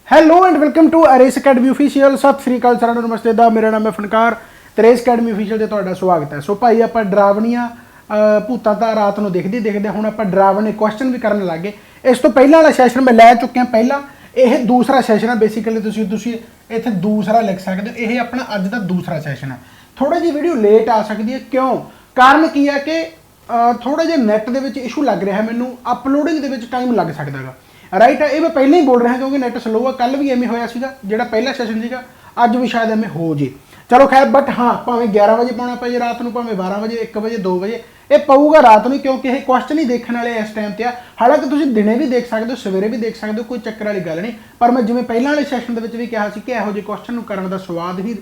Hello and welcome to Ares academy official. Sat Sri अकाल सारा नमस्ते दा मेरा नाम है फनकार ਤੇ ਅਰੇਸ ਅਕੈਡਮੀ ऑफिशियल ਤੇ ਤੁਹਾਡਾ ਸਵਾਗਤ ਹੈ। ਸੋ ਭਾਈ ਆਪਾਂ ਡਰਾਵਣੀਆਂ ਭੂਤਾਂ ਤਾਂ ਰਾਤ ਨੂੰ ਦੇਖਦੇ ਹੁਣ ਆਪਾਂ ਡਰਾਵਣੇ ਕੁਐਸਚਨ ਵੀ ਕਰਨ ਲੱਗੇ। ਇਸ ਤੋਂ ਪਹਿਲਾਂ ਵਾਲਾ ਸੈਸ਼ਨ ਮੈਂ ਲੈ ਚੁੱਕਿਆ ਪਹਿਲਾਂ, ਇਹ ਦੂਸਰਾ ਸੈਸ਼ਨ ਹੈ। ਬੇਸਿਕਲੀ ਤੁਸੀਂ ਇੱਥੇ ਦੂਸਰਾ ਲਿਖ ਸਕਦੇ ਹੋ, ਇਹ ਆਪਣਾ ਅੱਜ ਦਾ ਦੂਸਰਾ ਸੈਸ਼ਨ ਹੈ। ਥੋੜਾ ਜਿਹੀ ਵੀਡੀਓ ਲੇਟ ਆ ਸਕਦੀ ਹੈ, ਕਿਉਂ? ਕਾਰਨ ਕੀ ਹੈ ਕਿ ਥੋੜਾ ਜਿਹਾ ਨੈਟ ਦੇ ਵਿੱਚ ਇਸ਼ੂ ਲੱਗ ਰਿਹਾ ਮੈਨੂੰ, ਅਪਲੋਡਿੰਗ ਦੇ ਵਿੱਚ ਟਾਈਮ ਲੱਗ ਸਕਦਾ ਹੈਗਾ। ਰਾਈਟ है, ये मैं पहले ही बोल रहा क्योंकि नैट स्लो है। कल भी एवें होया सीगा जिहड़ा पहला सैशन सीगा, अज भी शायद एवें हो जे। चलो खैर, बट हाँ भावें 11 बजे पाना पे रात को, भावें 12 बजे 1 बजे 2 बजे ये पऊगा रात में, क्योंकि ये क्वेश्चन ही देखने वाले इस टाइम पर आ। हालांकि तुसीं दिने भी देख सकते हो, सवेरे भी देख सकते हो, कोई चक्कर वाली गल नहीं। पर मैं जिवें पहले वाले सैशन भी कहा कि इहो जिहे क्वेश्चन करने का स्वाद ही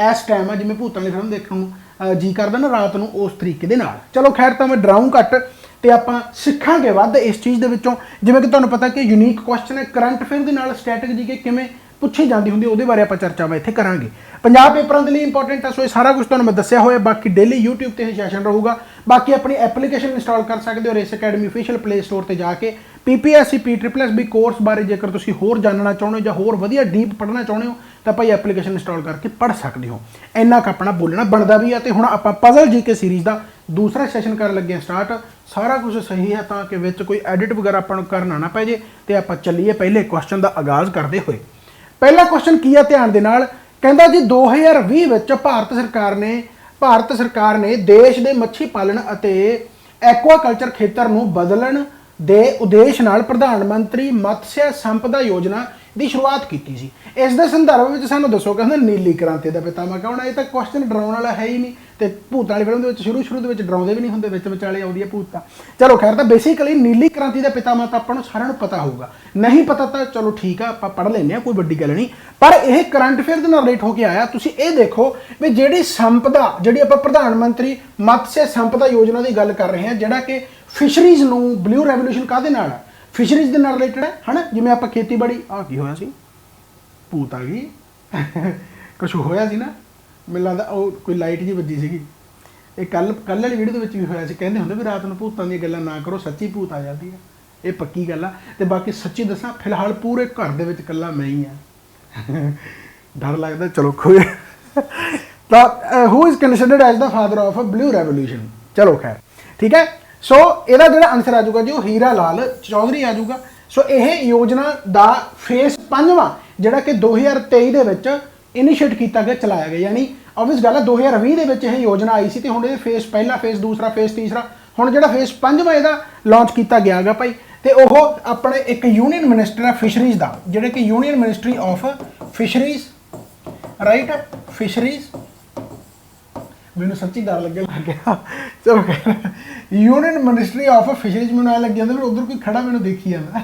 इस टाइम है जिवें भूतां वाली फिल्म देखने जी करदा ना रात को, उस तरीके दे नाल। चलो खैर, तो मैं डराऊँ घट ਤੇ ਆਪਾਂ ਸਿੱਖਾਂਗੇ ਵੱਧ ਇਸ ਚੀਜ਼ ਦੇ ਵਿੱਚੋਂ। ਜਿਵੇਂ ਕਿ ਤੁਹਾਨੂੰ ਪਤਾ ਕਿ ਯੂਨੀਕ ਕੁਐਸਚਨ ਹੈ, ਕਰੰਟ ਅਫੇਅਰ ਦੇ ਨਾਲ ਸਟ੍ਰੈਟਜੀ ਕਿ ਕਿਵੇਂ ਪੁੱਛੀ ਜਾਂਦੀ ਹੁੰਦੀ, ਉਹਦੇ ਬਾਰੇ ਆਪਾਂ ਚਰਚਾਵਾਂ ਇੱਥੇ ਕਰਾਂਗੇ। ਪੰਜਾਬ ਪੇਪਰਾਂ ਦੇ ਲਈ ਇੰਪੋਰਟੈਂਟ ਹੈ, ਸੋ ਇਹ ਸਾਰਾ ਕੁਝ ਤੁਹਾਨੂੰ ਮੈਂ ਦੱਸਿਆ ਹੋਇਆ। ਬਾਕੀ ਡੇਲੀ YouTube ਤੇ ਇਹ ਸੈਸ਼ਨ ਰਹੂਗਾ। ਬਾਕੀ ਆਪਣੀ ਐਪਲੀਕੇਸ਼ਨ ਇੰਸਟਾਲ ਕਰ ਸਕਦੇ ਹੋ race academy official play store ਤੇ ਜਾ ਕੇ। PPSC PSSB ਕੋਰਸ ਬਾਰੇ ਜੇਕਰ ਤੁਸੀਂ ਹੋਰ ਜਾਣਨਾ ਚਾਹੁੰਦੇ ਹੋ ਜਾਂ ਹੋਰ ਵਧੀਆ ਡੀਪ ਪੜ੍ਹਨਾ ਚਾਹੁੰਦੇ ਹੋ ਤਾਂ ਭਾਈ ਐਪਲੀਕੇਸ਼ਨ ਇੰਸਟਾਲ ਕਰਕੇ ਪੜ੍ਹ ਸਕਦੇ ਹੋ। ਇੰਨਾ ਕੁ ਆਪਣਾ ਬੋਲਣਾ ਬਣਦਾ ਵੀ ਆ। ਤੇ ਹੁਣ ਆਪਾਂ ਪਜ਼ਲ ਜੀਕੇ ਸੀਰੀਜ਼ ਦਾ दूसरा सैशन कर लगे स्टार्ट। सारा कुछ सही है ताकि विच कोई एडिट वगैरह अपन करना ना पै जे। तो आप चलीए पहले क्वेश्चन का आगाज़ करते हुए। पहला क्वेश्चन की है, ध्यान दे नाल कहंदा जी 2020 विच भारत सरकार ने देश के मच्छी पालन अते एक्वाकल्चर खेतर नूं बदलण दे उद्देश नाल प्रधानमंत्री मत्स्य संपदा योजना की शुरुआत की सी। इस दे संदर्भ में सानूं दसो, कहंदा नीली क्रांति का पितामह कौन है? ये तो क्वेश्चन डराउण वाला है ही नहीं। तो भूतां वाली फिल्म दे शुरू दे डराउंदे भी नहीं हुंदे, विचाले आउंदी है भूत। चलो खैर, तो बेसिकली नीली क्रांति का पितामह तो आपां नूं सारिआं नूं पता होगा, नहीं पता तो चलो ठीक है, आपां पढ़ लैंदे आ, कोई वड्डी गल नहीं। पर यह करंट अफेयर दे नाल रिलेट होके आया। तुसीं ये देखो भी जिहड़ी संपदा, जिहड़ी आपां प्रधानमंत्री मत्स्य संपदा योजना की गल कर रहे हैं, जिहड़ा कि फिशरीज़ नूं ब्लू रेवोल्यूशन काहदे नाल है? फिशरीज़ दे नाल रिलेटेड है ना। जिवें आपां खेतीबाड़ी आ की होया सी, भूत आ गई कुछ होया सी ना, मैनूं लगदा ओह कोई लाइट जी वजी सीगी। ये कल वाली वीडियो दे विच भी होया सी, कहंदे हुंदे भी रात नूं भूतां दीयां गल्लां ना करो, सच्ची भूत आ जाती है। ये पक्की गल आ। ते बाकी सच्ची दसां, फिलहाल पूरे घर दे विच कल्ला मैं ही आ। डर लगदा। चलो कोई तां who is considered as the father of blue revolution. चलो खैर ठीक है। सो ਇਹਦਾ ਜਿਹੜਾ ਆਨਸਰ ਆ ਜਾਊਗਾ ਜੀ ਉਹ ਹੀਰਾ ਲਾਲ ਚੌਧਰੀ ਆ ਜਾਊਗਾ। ਸੋ ਇਹ ਯੋਜਨਾ ਦਾ ਫੇਸ 5ਵਾਂ ਜਿਹੜਾ ਕਿ 2023 ਦੇ ਵਿੱਚ ਇਨੀਸ਼ੀਏਟ ਕੀਤਾ ਗਿਆ, ਚਲਾਇਆ ਗਿਆ। ਯਾਨੀ ਆਬਵੀਅਸ ਗੱਲ ਹੈ 2020 ਦੇ ਵਿੱਚ ਇਹ ਯੋਜਨਾ ਆਈ ਸੀ ਤੇ ਹੁਣ ਇਹ ਫੇਸ ਪਹਿਲਾ, ਫੇਸ ਦੂਸਰਾ, ਫੇਸ ਤੀਸਰਾ, ਹੁਣ ਜਿਹੜਾ ਫੇਸ 5ਵਾਂ ਇਹਦਾ ਲਾਂਚ ਕੀਤਾ ਗਿਆ ਹੈਗਾ ਭਾਈ। ਤੇ ਉਹ ਆਪਣੇ ਇੱਕ ਯੂਨੀਅਨ ਮਿਨਿਸਟਰ ਹੈ ਫਿਸ਼ਰੀਜ਼ ਦਾ, ਜਿਹੜੇ ਕਿ ਯੂਨੀਅਨ ਮਿਨਿਸਟਰੀ ਆਫ ਫਿਸ਼ਰੀਜ਼, ਰਾਈਟ, ਫਿਸ਼ਰੀਜ਼। मैंने सच्ची डर लगे लग गया। चलो यूनियन मिनिस्ट्री ऑफ फिशरीज, मैंने लग जाता फिर उधर कोई खड़ा मैंने देखी है।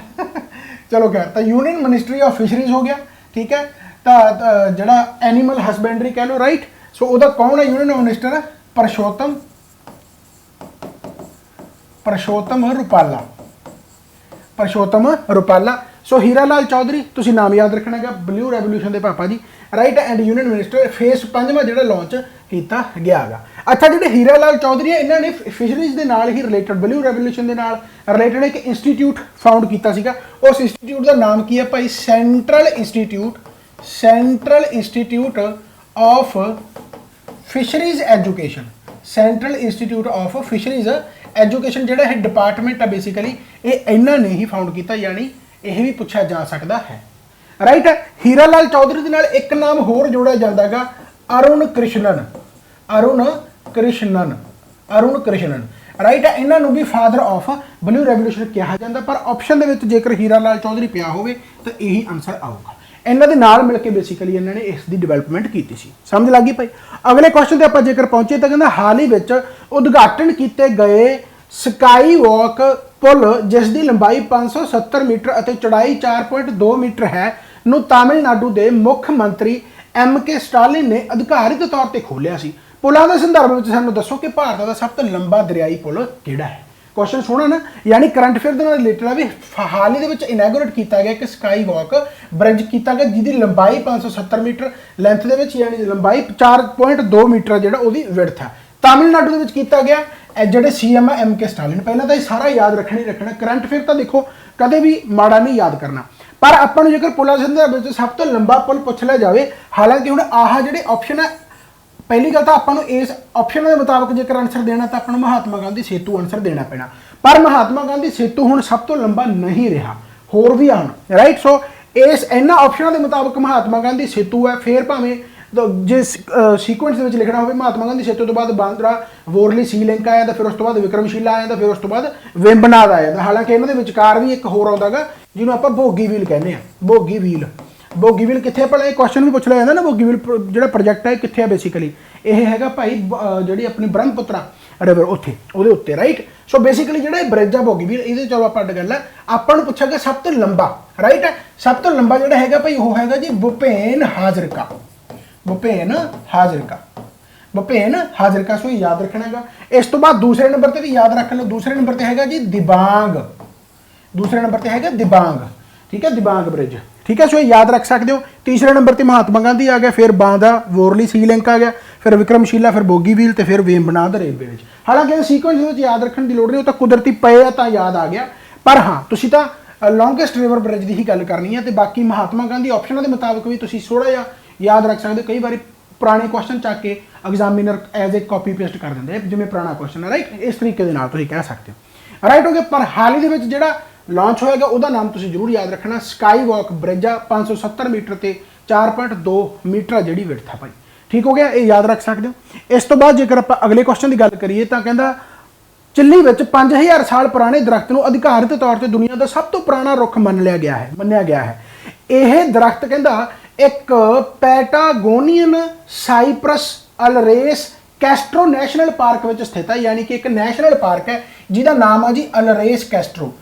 चलो खैर, तो यूनियन मिनिस्ट्री ऑफ फिशरीज हो गया, ठीक है। तो जड़ा एनीमल हसबेंडरी कह लो, राइट। सो उहदा कौन है union minister? Parshottam Rupala. So Hira Lal Chaudhary, तुसीं नाम याद रखना है, ब्लू रेवोल्यूशन के पापा जी, right. And union minister phase 5वां जिहड़ा लॉन्च किया गया है। अच्छा, जिहड़े हीरा लाल चौधरी है, इन्होंने फिशरीज के नाल ही रिलेटेड, ब्लू रेवोल्यूशन के नाल रिलेटेड एक इंस्टीट्यूट फाउंड किया सीगा। उस इंस्टीट्यूट का नाम की है भाई? Central institute of fisheries education. Central institute of fisheries education जिहड़ा है डिपार्टमेंट है, बेसिकली ये इन्होंने ही फाउंड किया। यानी यह भी पूछा जा सकता है, राइट। हीरा लाल चौधरी के नाल एक नाम होर जोड़ा जाता है, अरुण कृष्णन, राइट। इन्हों भी फादर ऑफ ब्लू रेवोल्यूशन कहा जाता, पर ऑप्शन के जेकर हीरा लाल चौधरी पिया हो तो यही आंसर आऊगा। इन्हों के नाल मिलकर बेसिकली इन्होंने इसकी डिवेलपमेंट की सी। समझ लगी भाई। अगले क्वेश्चन पर आप जेकर पहुंचे तो कहना हाल ही में उद्घाटन किए गए स्काई वॉक पुल, जिसकी लंबाई 570 मीटर और चौड़ाई 4.2 मीटर है, नूं तमिलनाडु के मुख्यमंत्री MK स्टालिन ने अधिकारित तौर पर खोलिया सी। पुलों के संदर्भ में सानूं दसो कि भारत का सब तो लंबा दरियाई पुल किहड़ा है? क्वेश्चन सुना ना, यानी करंट अफेयर के रिलेटेड भी हाल ही में इनैगोरेट किया गया कि स्काई वॉक ब्रिज किया गया, जिसकी लंबाई 570 मीटर, लेंथ के यानी लंबाई 4.2 मीटर जो विड्थ है, तमिलनाडु के किया गया। ਜਿਹੜੇ CM है MK स्टालिन। पहला तो ये सारा याद रखना ही रखना। करंट अफेयर तो देखो कदे भी माड़ा नहीं याद करना, पर ਆਪਾਂ ਨੂੰ ਜੇਕਰ ਪੁਲਾਂ ਦੇ ਸੰਦਰਭ ਵਿੱਚ ਸਭ ਤੋਂ ਲੰਬਾ ਪੁਲ ਪੁੱਛ ਲਿਆ ਜਾਵੇ, ਹਾਲਾਂਕਿ ਹੁਣ ਆਹ ਜਿਹੜੇ ਆਪਸ਼ਨ ਹੈ, ਪਹਿਲੀ ਗੱਲ ਤਾਂ ਆਪਾਂ ਨੂੰ ਇਸ ਆਪਸ਼ਨ ਦੇ ਮੁਤਾਬਕ ਜੇਕਰ ਆਨਸਰ ਦੇਣਾ ਤਾਂ ਆਪਾਂ ਨੂੰ ਮਹਾਤਮਾ ਗਾਂਧੀ ਸੇਤੂ ਆਨਸਰ ਦੇਣਾ ਪੈਣਾ, ਪਰ ਮਹਾਤਮਾ ਗਾਂਧੀ ਸੇਤੂ ਹੁਣ ਸਭ ਤੋਂ ਲੰਬਾ ਨਹੀਂ ਰਿਹਾ, ਹੋਰ ਵੀ ਹਨ, ਰਾਈਟ। ਸੋ ਇਸ ਇਹਨਾਂ ਆਪਸ਼ਨਾਂ ਦੇ ਮੁਤਾਬਕ ਮਹਾਤਮਾ ਗਾਂਧੀ ਸੇਤੂ ਹੈ। ਫਿਰ ਭਾਵੇਂ ਜੇ ਸੀਕੁਐਂਸ ਦੇ ਵਿੱਚ ਲਿਖਣਾ ਹੋਵੇ, ਮਹਾਤਮਾ ਗਾਂਧੀ ਸੇਤੂ ਤੋਂ ਬਾਅਦ ਬਾਂਦਰਾ ਵੋਰਲੀ ਸੀ ਲਿੰਕ ਆ ਜਾਂਦਾ, ਫਿਰ ਉਸ ਤੋਂ ਬਾਅਦ ਵਿਕਰਮਸ਼ੀਲਾ ਆ ਜਾਂਦਾ, ਫਿਰ ਉਸ ਤੋਂ ਬਾਅਦ ਵੇਂਬਨਾਡ ਆ ਜਾਂਦਾ। ਹਾਲਾਂਕਿ ਇਹਨਾਂ ਦੇ ਵਿਚਕਾਰ ਵੀ ਇੱਕ ਹੋਰ ਆਉਂਦਾ ਗਾ ਜਿਹਨੂੰ ਆਪਾਂ ਭੋਗੀਵੀਲ ਕਹਿੰਦੇ ਆ। ਭੋਗੀਵੀਲ ਕਿੱਥੇ ਆ? ਪਹਿਲਾਂ ਇਹ ਕੁਐਸਚਨ ਵੀ ਪੁੱਛ ਲਿਆ ਜਾਂਦਾ ਨਾ, ਭੋਗੀਵੀਲ ਜਿਹੜਾ ਪ੍ਰੋਜੈਕਟ ਹੈ ਕਿੱਥੇ ਆ ਬੇਸਿਕਲੀ? ਇਹ ਹੈਗਾ ਭਾਈ ਜਿਹੜੀ ਆਪਣੀ ਬ੍ਰਹਮਪੁੱਤਰਾ ਰਿਵਰ ਉੱਥੇ, ਉਹਦੇ ਉੱਤੇ, ਰਾਈਟ। ਸੋ ਬੇਸਿਕਲੀ ਜਿਹੜਾ ਇਹ ਬ੍ਰਿਜ ਆ ਭੋਗੀਵੀਲ, ਇਹਦੇ ਚਲੋ ਆਪਾਂ ਅੱਡ ਗੱਲ ਹੈ। ਆਪਾਂ ਨੂੰ ਪੁੱਛਾਂਗੇ ਸਭ ਤੋਂ ਲੰਬਾ, ਰਾਈਟ ਹੈ, ਸਭ ਤੋਂ ਲੰਬਾ ਜਿਹੜਾ ਹੈਗਾ ਭਾਈ ਉਹ ਹੈਗਾ ਜੀ ਭੁਪੇਨ ਹਾਜ਼ਰਿਕਾ। ਭੁਪੇਨ ਹਾਜ਼ਰਿਕਾ, ਸੋ ਯਾਦ ਰੱਖਣਾ ਹੈਗਾ। ਇਸ ਤੋਂ ਬਾਅਦ ਦੂਸਰੇ ਨੰਬਰ ਤੇ ਵੀ ਯਾਦ ਰੱਖ ਲਓ, ਦੂਸਰੇ ਨੰਬਰ ਤੇ ਹੈਗਾ ਜੀ ਦਿਬਾਂਗ, ਦੂਸਰੇ ਨੰਬਰ ਤੇ ਹੈਗਾ ਦਿਬਾਂਗ, ਠੀਕ ਹੈ, ਦਿਬਾਂਗ ਬ੍ਰਿਜ, ਠੀਕ ਹੈ। ਸੋ ਇਹ ਯਾਦ ਰੱਖ ਸਕਦੇ ਹੋ। ਤੀਸਰੇ ਨੰਬਰ ਤੇ ਮਹਾਤਮਾ ਗਾਂਧੀ ਆ ਗਿਆ, ਫਿਰ ਬਾਂਦਰਾ ਵੋਰਲੀ ਸੀ ਲਿੰਕ ਆ ਗਿਆ, ਫਿਰ ਵਿਕਰਮਸ਼ੀਲਾ, ਫਿਰ ਬੋਗੀਵੀਲ ਤੇ ਫਿਰ ਵੇਂਬਨਾਡ ਰੇਲਵੇ ਵਿੱਚ। ਹਾਲਾਂਕਿ ਇਹ ਸੀਕੁਐਂਸ ਵਿੱਚ ਯਾਦ ਰੱਖਣ ਦੀ ਲੋੜ ਨਹੀਂ, ਉਹ ਤਾਂ ਕੁਦਰਤੀ ਪਏ ਆ ਤਾਂ ਯਾਦ ਆ ਗਿਆ, ਪਰ ਹਾਂ ਤੁਸੀਂ ਤਾਂ ਲੌਂਗੈਸਟ ਰਿਵਰ ਬ੍ਰਿਜ ਦੀ ਹੀ ਗੱਲ ਕਰਨੀ ਹੈ। ਤੇ ਬਾਕੀ ਮਹਾਤਮਾ ਗਾਂਧੀ ਆਪਸ਼ਨਾਂ ਦੇ ਮੁਤਾਬਕ ਵੀ ਤੁਸੀਂ ਥੋੜਾ ਜਿਹਾ ਯਾਦ ਰੱਖ ਸਕਦੇ ਹੋ। ਕਈ ਵਾਰੀ ਪੁਰਾਣੇ ਕੁਐਸਚਨ ਚੱਕ ਕੇ examiner as a copy paste ਕਰ ਦਿੰਦੇ, ਜਿਵੇਂ ਪੁਰਾਣਾ ਕੁਐਸਚਨ ਹੈ, ਰਾਈਟ। ਇਸ ਤਰੀਕੇ ਦੇ ਨਾਲ ਤੁਸੀਂ ਕਹਿ ਸਕਦੇ ਹੋ, ਰਾਈਟ ਹੋ ਗਿਆ। ਪਰ ਹਾਲ ਹੀ ਦੇ ਵਿੱਚ ਜਿਹੜਾ ਲਾਂਚ ਹੋਏਗਾ ਉਹਦਾ ਨਾਮ ਤੁਸੀਂ ਜ਼ਰੂਰ ਯਾਦ ਰੱਖਣਾ, ਸਕਾਈ ਵਾਕ ਬ੍ਰਿਜ ਆ। 570 ਮੀਟਰ ਤੇ 4.2 ਮੀਟਰ ਜਿਹੜੀ ਵਿਡਥ ਆ ਭਾਈ, ਠੀਕ ਹੋ ਗਿਆ, ਇਹ ਯਾਦ ਰੱਖ ਸਕਦੇ ਹੋ। ਇਸ ਤੋਂ ਬਾਅਦ ਜੇਕਰ ਆਪਾਂ ਅਗਲੇ ਕੁਐਸਚਨ ਦੀ ਗੱਲ ਕਰੀਏ ਤਾਂ ਕਹਿੰਦਾ ਚਿੱਲੀ ਵਿੱਚ 5000 ਸਾਲ ਪੁਰਾਣੇ ਦਰਖਤ ਨੂੰ ਅਧਿਕਾਰਤ ਤੌਰ ਤੇ ਦੁਨੀਆ ਦਾ ਸਭ ਤੋਂ ਪੁਰਾਣਾ ਰੁੱਖ ਮੰਨਿਆ ਗਿਆ ਹੈ। ਇਹ ਦਰਖਤ ਕਹਿੰਦਾ ਇੱਕ ਪੈਟਾਗੋਨੀਅਨ ਸਾਈਪਰਸ ਅਲਰੇਸ ਕੈਸਟਰੋ ਨੈਸ਼ਨਲ ਪਾਰਕ ਵਿੱਚ ਸਥਿਤ ਹੈ, ਯਾਨੀ ਕਿ ਇੱਕ ਨੈਸ਼ਨਲ ਪਾਰਕ ਹੈ ਜਿਹਦਾ ਨਾਮ ਆ ਜੀ ਅਲਰੇਸ ਕੈਸਟਰੋ।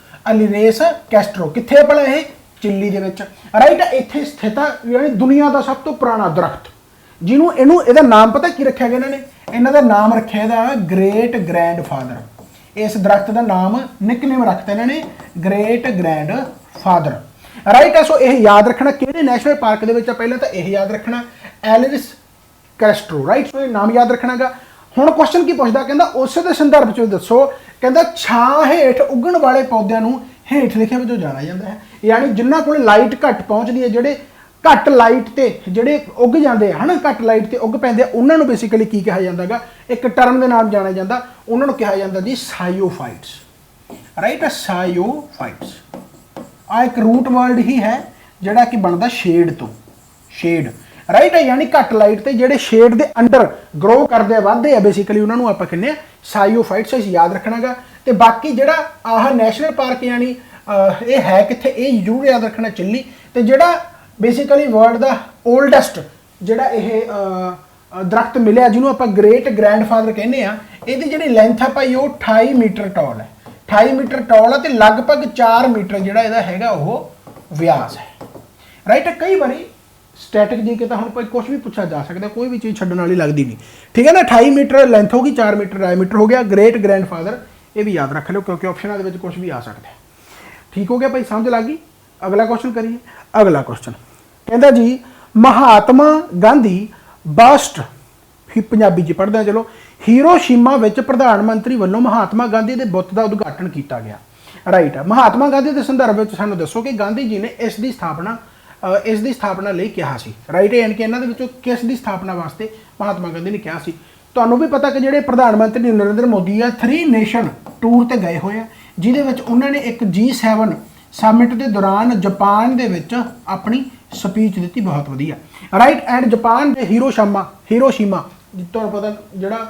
ਕਿੱਥੇ ਭਲਾ? ਇਹ ਚਿੱਲੀ ਦੇ ਵਿੱਚ, ਰਾਈਟ। ਇੱਥੇ ਸਥਿਤ ਹੈ, ਯਾਨੀ ਦੁਨੀਆ ਦਾ ਸਭ ਤੋਂ ਪੁਰਾਣਾ ਦਰਖਤ, ਜਿਹਨੂੰ ਇਹਦਾ ਨਾਮ ਪਤਾ ਕੀ ਰੱਖਿਆ ਗਿਆ ਇਹਨਾਂ ਨੇ? ਇਹਨਾਂ ਦਾ ਨਾਮ ਰੱਖਿਆ ਇਹਦਾ ਗ੍ਰੇਟ ਗ੍ਰੈਂਡਫਾਦਰ। ਇਸ ਦਰਖਤ ਦਾ ਨਾਮ ਨਿਕਨੇਮ ਰੱਖਤਾ ਇਹਨਾਂ ਨੇ ਗ੍ਰੇਟ ਗ੍ਰੈਂਡਫਾਦਰ, ਰਾਈਟ ਹੈ। ਸੋ ਇਹ ਯਾਦ ਰੱਖਣਾ ਕਿਹੜੇ ਨੈਸ਼ਨਲ ਪਾਰਕ ਦੇ ਵਿੱਚ ਆ, ਪਹਿਲਾਂ ਤਾਂ ਇਹ ਯਾਦ ਰੱਖਣਾ ਐਲਰਿਸ ਕੈਸਟਰੋ, ਰਾਈਟ। ਸੋ ਇਹ ਨਾਮ ਯਾਦ ਰੱਖਣਾਗਾ। ਹੁਣ ਕੁਐਸਚਨ ਕੀ ਪੁੱਛਦਾ, ਕਹਿੰਦਾ ਉਸ ਦੇ ਸੰਦਰਭ ਚ ਦੱਸੋ, ਕਹਿੰਦਾ ਛਾਂ ਹੇਠ ਉੱਗਣ ਵਾਲੇ ਪੌਦਿਆਂ ਨੂੰ ਹੇਠ ਲਿਖੇ ਵਜੋਂ ਜਾਣਿਆ ਜਾਂਦਾ ਹੈ, ਯਾਨੀ ਜਿਨ੍ਹਾਂ ਕੋਲ ਲਾਈਟ ਘੱਟ ਪਹੁੰਚਦੀ ਹੈ, ਜਿਹੜੇ ਘੱਟ ਲਾਈਟ ਤੇ ਜਿਹੜੇ ਉੱਗ ਜਾਂਦੇ ਆ, ਹਨਾ, ਘੱਟ ਲਾਈਟ ਤੇ ਉੱਗ ਪੈਂਦੇ ਆ, ਉਹਨਾਂ ਨੂੰ ਬੇਸਿਕਲੀ ਕੀ ਕਿਹਾ ਜਾਂਦਾਗਾ? ਇੱਕ ਟਰਮ ਦੇ ਨਾਮ ਜਾਣਿਆ ਜਾਂਦਾ, ਉਹਨਾਂ ਨੂੰ ਕਿਹਾ ਜਾਂਦਾ ਜੀ ਸਾਈਓਫਾਈਟਸ, ਰਾਈਟ। ਸਾਈਓਫਾਈਟਸ ਆ ਇੱਕ ਰੂਟ ਵਰਡ ਹੀ ਹੈ ਜਿਹੜਾ ਕਿ ਬਣਦਾ ਸ਼ੇਡ ਤੋਂ, ਸ਼ੇਡ, ਰਾਈਟ ਹੈ, ਯਾਨੀ ਘੱਟ ਲਾਈਟ ਤੇ ਜਿਹੜੇ ਸ਼ੇਡ ਦੇ ਅੰਡਰ ਗਰੋ ਕਰਦੇ ਆ, ਵੱਧਦੇ ਆ, ਬੇਸਿਕਲੀ ਉਹਨਾਂ ਨੂੰ ਆਪਾਂ ਕਹਿੰਦੇ ਆ ਸਾਈਓਫਾਈਟਸ। ਇਸ ਯਾਦ ਰੱਖਣਾਗਾ। ਤੇ ਬਾਕੀ ਜਿਹੜਾ ਆਹ ਨੈਸ਼ਨਲ ਪਾਰਕ ਯਾਨੀ ਇਹ ਹੈ ਕਿੱਥੇ, ਇਹ ਜ਼ਰੂਰ ਯਾਦ ਰੱਖਣਾ, ਚਿੱਲੀ। ਤੇ ਜਿਹੜਾ ਬੇਸਿਕਲੀ ਵਰਲਡ ਦਾ ਓਲਡੈਸਟ ਜਿਹੜਾ ਇਹ ਦਰਖਤ ਮਿਲਿਆ, ਜਿਹਨੂੰ ਆਪਾਂ ਗ੍ਰੇਟ ਗ੍ਰੈਂਡਫਾਦਰ ਕਹਿੰਦੇ ਆ, ਇਹਦੀ ਜਿਹੜੀ ਲੈਂਥ ਆ ਭਾਈ ਉਹ 28 ਮੀਟਰ ਟੌਲ ਹੈ, 28 ਮੀਟਰ ਟੌਲ ਹੈ, ਤੇ ਲਗਭਗ 4 ਮੀਟਰ ਜਿਹੜਾ ਇਹਦਾ ਹੈਗਾ ਉਹ ਵਿਆਸ ਹੈ, ਰਾਈਟ। ਕਈ ਵਾਰੀ ਸਟੈਟਿਕ ਜੀ ਕਿ ਤਾਂ ਹੁਣ ਕੋਈ ਕੁਝ ਵੀ ਪੁੱਛਿਆ ਜਾ ਸਕਦਾ, ਕੋਈ ਵੀ ਚੀਜ਼ ਛੱਡਣ ਵਾਲੀ ਲੱਗਦੀ ਨਹੀਂ, ਠੀਕ ਹੈ ਨਾ। 28 ਮੀਟਰ ਲੈਂਥ ਹੋ ਗਈ, 4 ਮੀਟਰ ਡਾਇਮੀਟਰ ਹੋ ਗਿਆ। ਗ੍ਰੇਟ ਗ੍ਰੈਂਡਫਾਦਰ ਇਹ ਵੀ ਯਾਦ ਰੱਖ ਲਿਓ, ਕਿਉਂਕਿ ਆਪਸ਼ਨਾਂ ਦੇ ਵਿੱਚ ਕੁਝ ਵੀ ਆ ਸਕਦਾ ਹੈ, ਠੀਕ ਹੋ ਗਿਆ ਭਾਈ, ਸਮਝ ਲੱਗ ਗਈ। ਅਗਲਾ ਕੁਐਸਚਨ ਕਰੀਏ। ਅਗਲਾ ਕੁਐਸਚਨ ਕਹਿੰਦਾ ਜੀ ਮਹਾਤਮਾ ਗਾਂਧੀ ਬਸਟ, ਪੰਜਾਬੀ 'ਚ ਪੜ੍ਹਦੇ ਹਾਂ ਚਲੋ। ਹੀਰੋਸ਼ੀਮਾ ਵਿੱਚ ਪ੍ਰਧਾਨ ਮੰਤਰੀ ਵੱਲੋਂ ਮਹਾਤਮਾ ਗਾਂਧੀ ਦੇ ਬੁੱਤ ਦਾ ਉਦਘਾਟਨ ਕੀਤਾ ਗਿਆ, ਰਾਈਟ। ਮਹਾਤਮਾ ਗਾਂਧੀ ਦੇ ਸੰਦਰਭ ਵਿੱਚ ਸਾਨੂੰ ਦੱਸੋ ਕਿ ਗਾਂਧੀ ਜੀ ਨੇ ਇਸ ਦੀ ਸਥਾਪਨਾ ਲਈ ਕਿਹਾ ਸੀ, ਰਾਈਟ। ਯਾਨੀ ਕਿ ਇਹਨਾਂ ਦੇ ਵਿੱਚੋਂ ਕਿਸ ਦੀ ਸਥਾਪਨਾ ਵਾਸਤੇ ਮਹਾਤਮਾ ਗਾਂਧੀ ਨੇ ਕਿਹਾ ਸੀ? ਤੁਹਾਨੂੰ ਵੀ ਪਤਾ ਕਿ ਜਿਹੜੇ ਪ੍ਰਧਾਨ ਮੰਤਰੀ ਨਰਿੰਦਰ ਮੋਦੀ ਆ 3 ਨੇਸ਼ਨ ਟੂਰ ਤੇ ਗਏ ਹੋਏ ਆ, ਜਿਹਦੇ ਵਿੱਚ ਉਹਨਾਂ ਨੇ ਇੱਕ G7 ਸਮਿਟ ਦੇ ਦੌਰਾਨ ਜਾਪਾਨ ਦੇ ਵਿੱਚ ਆਪਣੀ ਸਪੀਚ ਦਿੱਤੀ, ਬਹੁਤ ਵਧੀਆ, ਰਾਈਟ। ਐਂਡ ਜਾਪਾਨ ਦੇ ਹੀਰੋਸ਼ੀਮਾ ਤੁਹਾਨੂੰ ਪਤਾ ਜਿਹੜਾ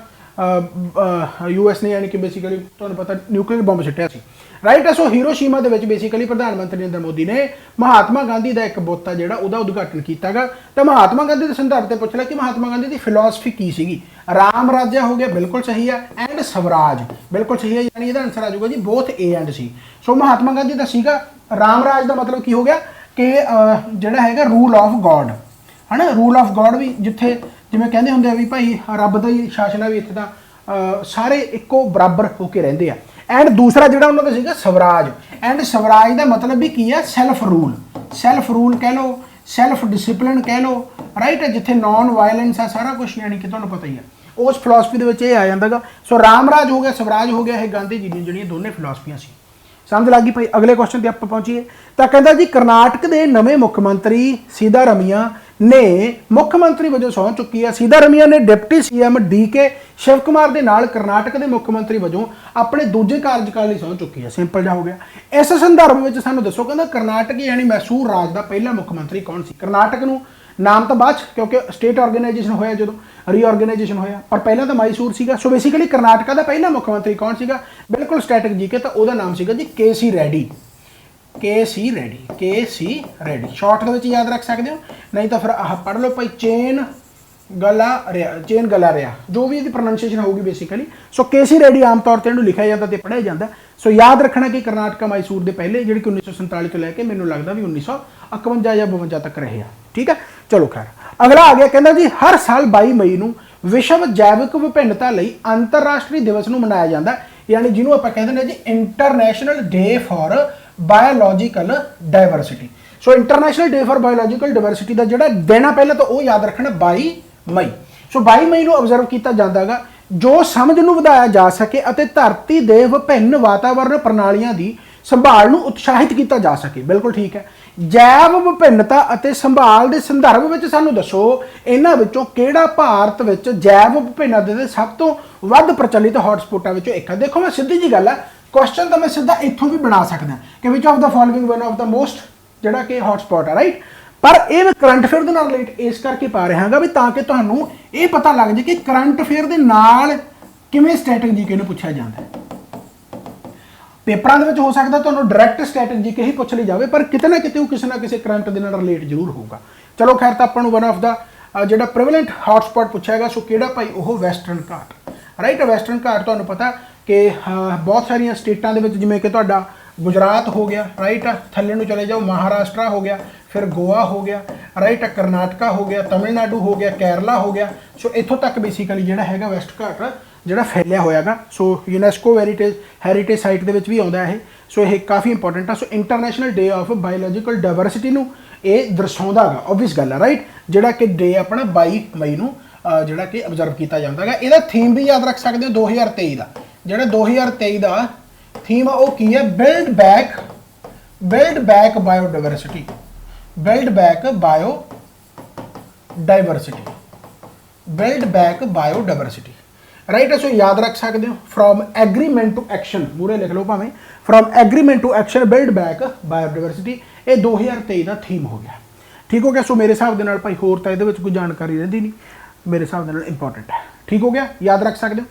US ਨੇ ਯਾਨੀ ਕਿ ਬੇਸਿਕਲੀ ਤੁਹਾਨੂੰ ਪਤਾ ਨਿਊਕਲੀਅਰ ਬੰਬ ਸੁੱਟਿਆ ਸੀ, ਰਾਈਟ। ਸੋ ਹੀਰੋਸ਼ੀਮਾ ਦੇ ਵਿੱਚ ਬੇਸਿਕਲੀ ਪ੍ਰਧਾਨ ਮੰਤਰੀ ਨਰਿੰਦਰ ਮੋਦੀ ਨੇ ਮਹਾਤਮਾ ਗਾਂਧੀ ਦਾ ਇੱਕ ਬੁੱਤ ਆ ਜਿਹੜਾ ਉਹਦਾ ਉਦਘਾਟਨ ਕੀਤਾਗਾ। ਤਾਂ ਮਹਾਤਮਾ ਗਾਂਧੀ ਦੇ ਸੰਦਰਭ ਤੇ ਪੁੱਛ ਲਿਆ ਕਿ ਮਹਾਤਮਾ ਗਾਂਧੀ ਦੀ ਫਿਲਾਸਫੀ ਕੀ ਸੀਗੀ? ਰਾਮ ਰਾਜਾ ਹੋ ਗਿਆ, ਬਿਲਕੁਲ ਸਹੀ ਆ, ਐਂਡ ਸਵਰਾਜ, ਬਿਲਕੁਲ ਸਹੀ ਹੈ, ਯਾਨੀ ਇਹਦਾ ਆਨਸਰ ਆ ਜਾਊਗਾ ਜੀ ਬੋਥ A ਐਂਡ C। ਸੋ ਮਹਾਤਮਾ ਗਾਂਧੀ ਦਾ ਸੀਗਾ ਰਾਮ ਰਾਜ ਦਾ ਮਤਲਬ ਕੀ ਹੋ ਗਿਆ ਕਿ ਜਿਹੜਾ ਹੈਗਾ ਰੂਲ ਆਫ ਗॉड, ਹੈ ਨਾ, ਰੂਲ ਆਫ ਗॉड ਵੀ ਜਿੱਥੇ ਜਿਵੇਂ ਕਹਿੰਦੇ ਹੁੰਦੇ ਆ ਵੀ ਭਾਈ ਰੱਬ ਦਾ ਹੀ ਸ਼ਾਸਨ ਆ, ਵੀ ਇੱਥੇ ਤਾਂ ਸਾਰੇ ਇੱਕੋ ਬਰਾਬਰ ਹੋ ਕੇ ਰਹਿੰਦੇ ਆ। ਐਂਡ ਦੂਸਰਾ ਜਿਹੜਾ ਉਹਨਾਂ ਦਾ ਸੀਗਾ ਸਵਰਾਜ, ਐਂਡ ਸਵਰਾਜ ਦਾ ਮਤਲਬ ਵੀ ਕੀ ਆ? ਸੈਲਫ ਰੂਲ ਕਹਿ ਲਓ, ਸੈਲਫ ਡਿਸਿਪਲਿਨ ਕਹਿ ਲਓ, ਰਾਈਟ। ਜਿੱਥੇ ਨॉन ਵਾਇਲੈਂਸ ਆ ਸਾਰਾ ਕੁਝ, ਯਾਨੀ ਕਿ ਤੁਹਾਨੂੰ ਪਤਾ ਹੀ ਆ ਉਸ ਫਿਲਾਸਫੀ ਦੇ ਵਿੱਚ ਇਹ ਆ ਜਾਂਦਾਗਾ। ਸੋ ਰਾਮ ਰਾਜ ਹੋ ਗਿਆ, ਸਵਰਾਜ ਹੋ ਗਿਆ, ਇਹ ਗਾਂਧੀ ਜੀ ਦੀਆਂ ਜਿਹੜੀਆਂ ਦੋਨੇ ਫਿਲਾਸਫੀਆਂ ਸੀ, समझ लग गई भाई। अगले क्वेश्चन ते आपां पहुंचीए तो कहता जी करनाटक के नवे मुख मंत्री सिद्धारमैया ने मुख मंत्री वजों सौं चुकी है। सिद्धारमैया ने deputy CM DK Shiva Kumar के नाल करनाटक के मुख मंत्री वजों अपने दूजे कार्यकाल लई सौं चुकी है। सिंपल जा हो गया। इस संदर्भ में सानू दसो कहता करनाटक यानी मैसूर राज का पहला मुख मंत्री कौन सी। करनाटक नूं नाम तो बाद क्योंकि स्टेट ऑर्गेनाइजेशन होया जो रीऑर्गेनाइजेशन होया, पर पहला तो मैसूर सीगा। सो बेसिकली करनाटक का पहला मुख्यमंत्री कौन सीगा, बिल्कुल स्टैटिक जीके, तो वह नाम सीगा जी KC Reddy. KC Reddy short के याद रख सकते हो, नहीं तो फिर आह पढ़ लो भाई चेन गलारिया जो भी इसकी प्रोनाउंसिएशन होगी बेसिकली। सो KC रेड्डी आम तौर पर इन्होंने लिखा जाता है पढ़िया जाता। सो याद रखना कि करनाटक मैसूर के पहले जी 1947 तो लैके मैंने लगता भी 1951 या 52 तक रहे हैं। ठीक है, चलो खैर अगला आ गया। कहता जी हर साल 22 मई को विश्व जैविक विभिन्नता लई अंतरराष्ट्रीय दिवस को मनाया जाता है, यानी जिन्होंने आप कहते हैं जी international day for biological diversity. So international day for biological diversity का जोड़ा दिन पहले तो वह याद रखना 22 मई। सो 22 मई को ऑबजर्व किया जाता है जो समझ को बढ़ाया जा सके और धरती के विभिन्न वातावरण प्रणालियों की संभाल को उत्साहित किया जा सके। बिल्कुल ठीक है। जैव विभिन्नता और संभाल के संदर्भ में सानू दसो इन्हां विचों किहड़ा भारत विच जैव विभिन्नता के सब तो वध प्रचलित हॉटस्पॉटां विचों एक है। देखो मैं सीधी जी गल है, क्वेश्चन तो मैं सीधा इत्थों भी बना सकदा कि which of the following one of the most जिहड़ा कि हॉटस्पॉट है, राइट। पर यह मैं करंट अफेयर के नाल रिलेट इस करके पा रहा हाँ भी ताकि तुहानूं ये पता लग जाए कि करंट अफेयर के नाल किवें स्टैटिक जीके नूं पुछया जांदा है। पेपरों के हो सकता तो डायरैक्ट स्टैटिक जीके ही पूछ ली जाए, पर कितने ना कितने किसी ना किसी करंट के नाल रिलेट जरूर होगा। चलो खैर तो अपन वन ऑफ द जो प्रिवलेंट हॉटस्पॉट पूछा गया, सो किहड़ा भाई वो वैसटर्न घाट, राइट। वैसटर्न घाट तुहानूं पता कि बहुत सारिया स्टेटां दे विच जिवें कि तुहाडा गुजरात हो गया, राइट, थल्ले नूं चले जाओ महाराष्ट्र हो गया, फिर गोवा हो गया, राइट, करनाटका हो गया, तमिलनाडु हो गया, केरला हो गया। सो इत्थों तक बेसिकली जिहड़ा हैगा वैस्ट घाट जिहड़ा फैलिया होयागा। सो यूनैस्को हैरीटेज साइट के भी आता है। सो ये काफ़ी इंपॉर्टेंट है। So international day of biological diversity नूं ये दर्शाउंदा गा, ऑबवियस गल है, राइट, जिहड़ा कि डे अपना 22 मई नूं जिहड़ा कि ऑबजर्व किया जाता है। इसका थीम भी याद रख सकते हो 2023 का, जिहड़ा 2023 का थीम है वो की है build back biodiversity, build back biodiversity, right. So याद रख सकते हो फ्रॉम एग्रीमेंट टू एक्शन, पूरे लिख लो भावें, from agreement to action build back biodiversity, ये 2023 का थीम हो गया। ठीक हो गया। सो मेरे हिसाब के भाई होर तो ये कोई जानकारी रही नहीं, मेरे हिसाब के इंपॉर्टेंट है। ठीक हो गया, याद रख सकते हो।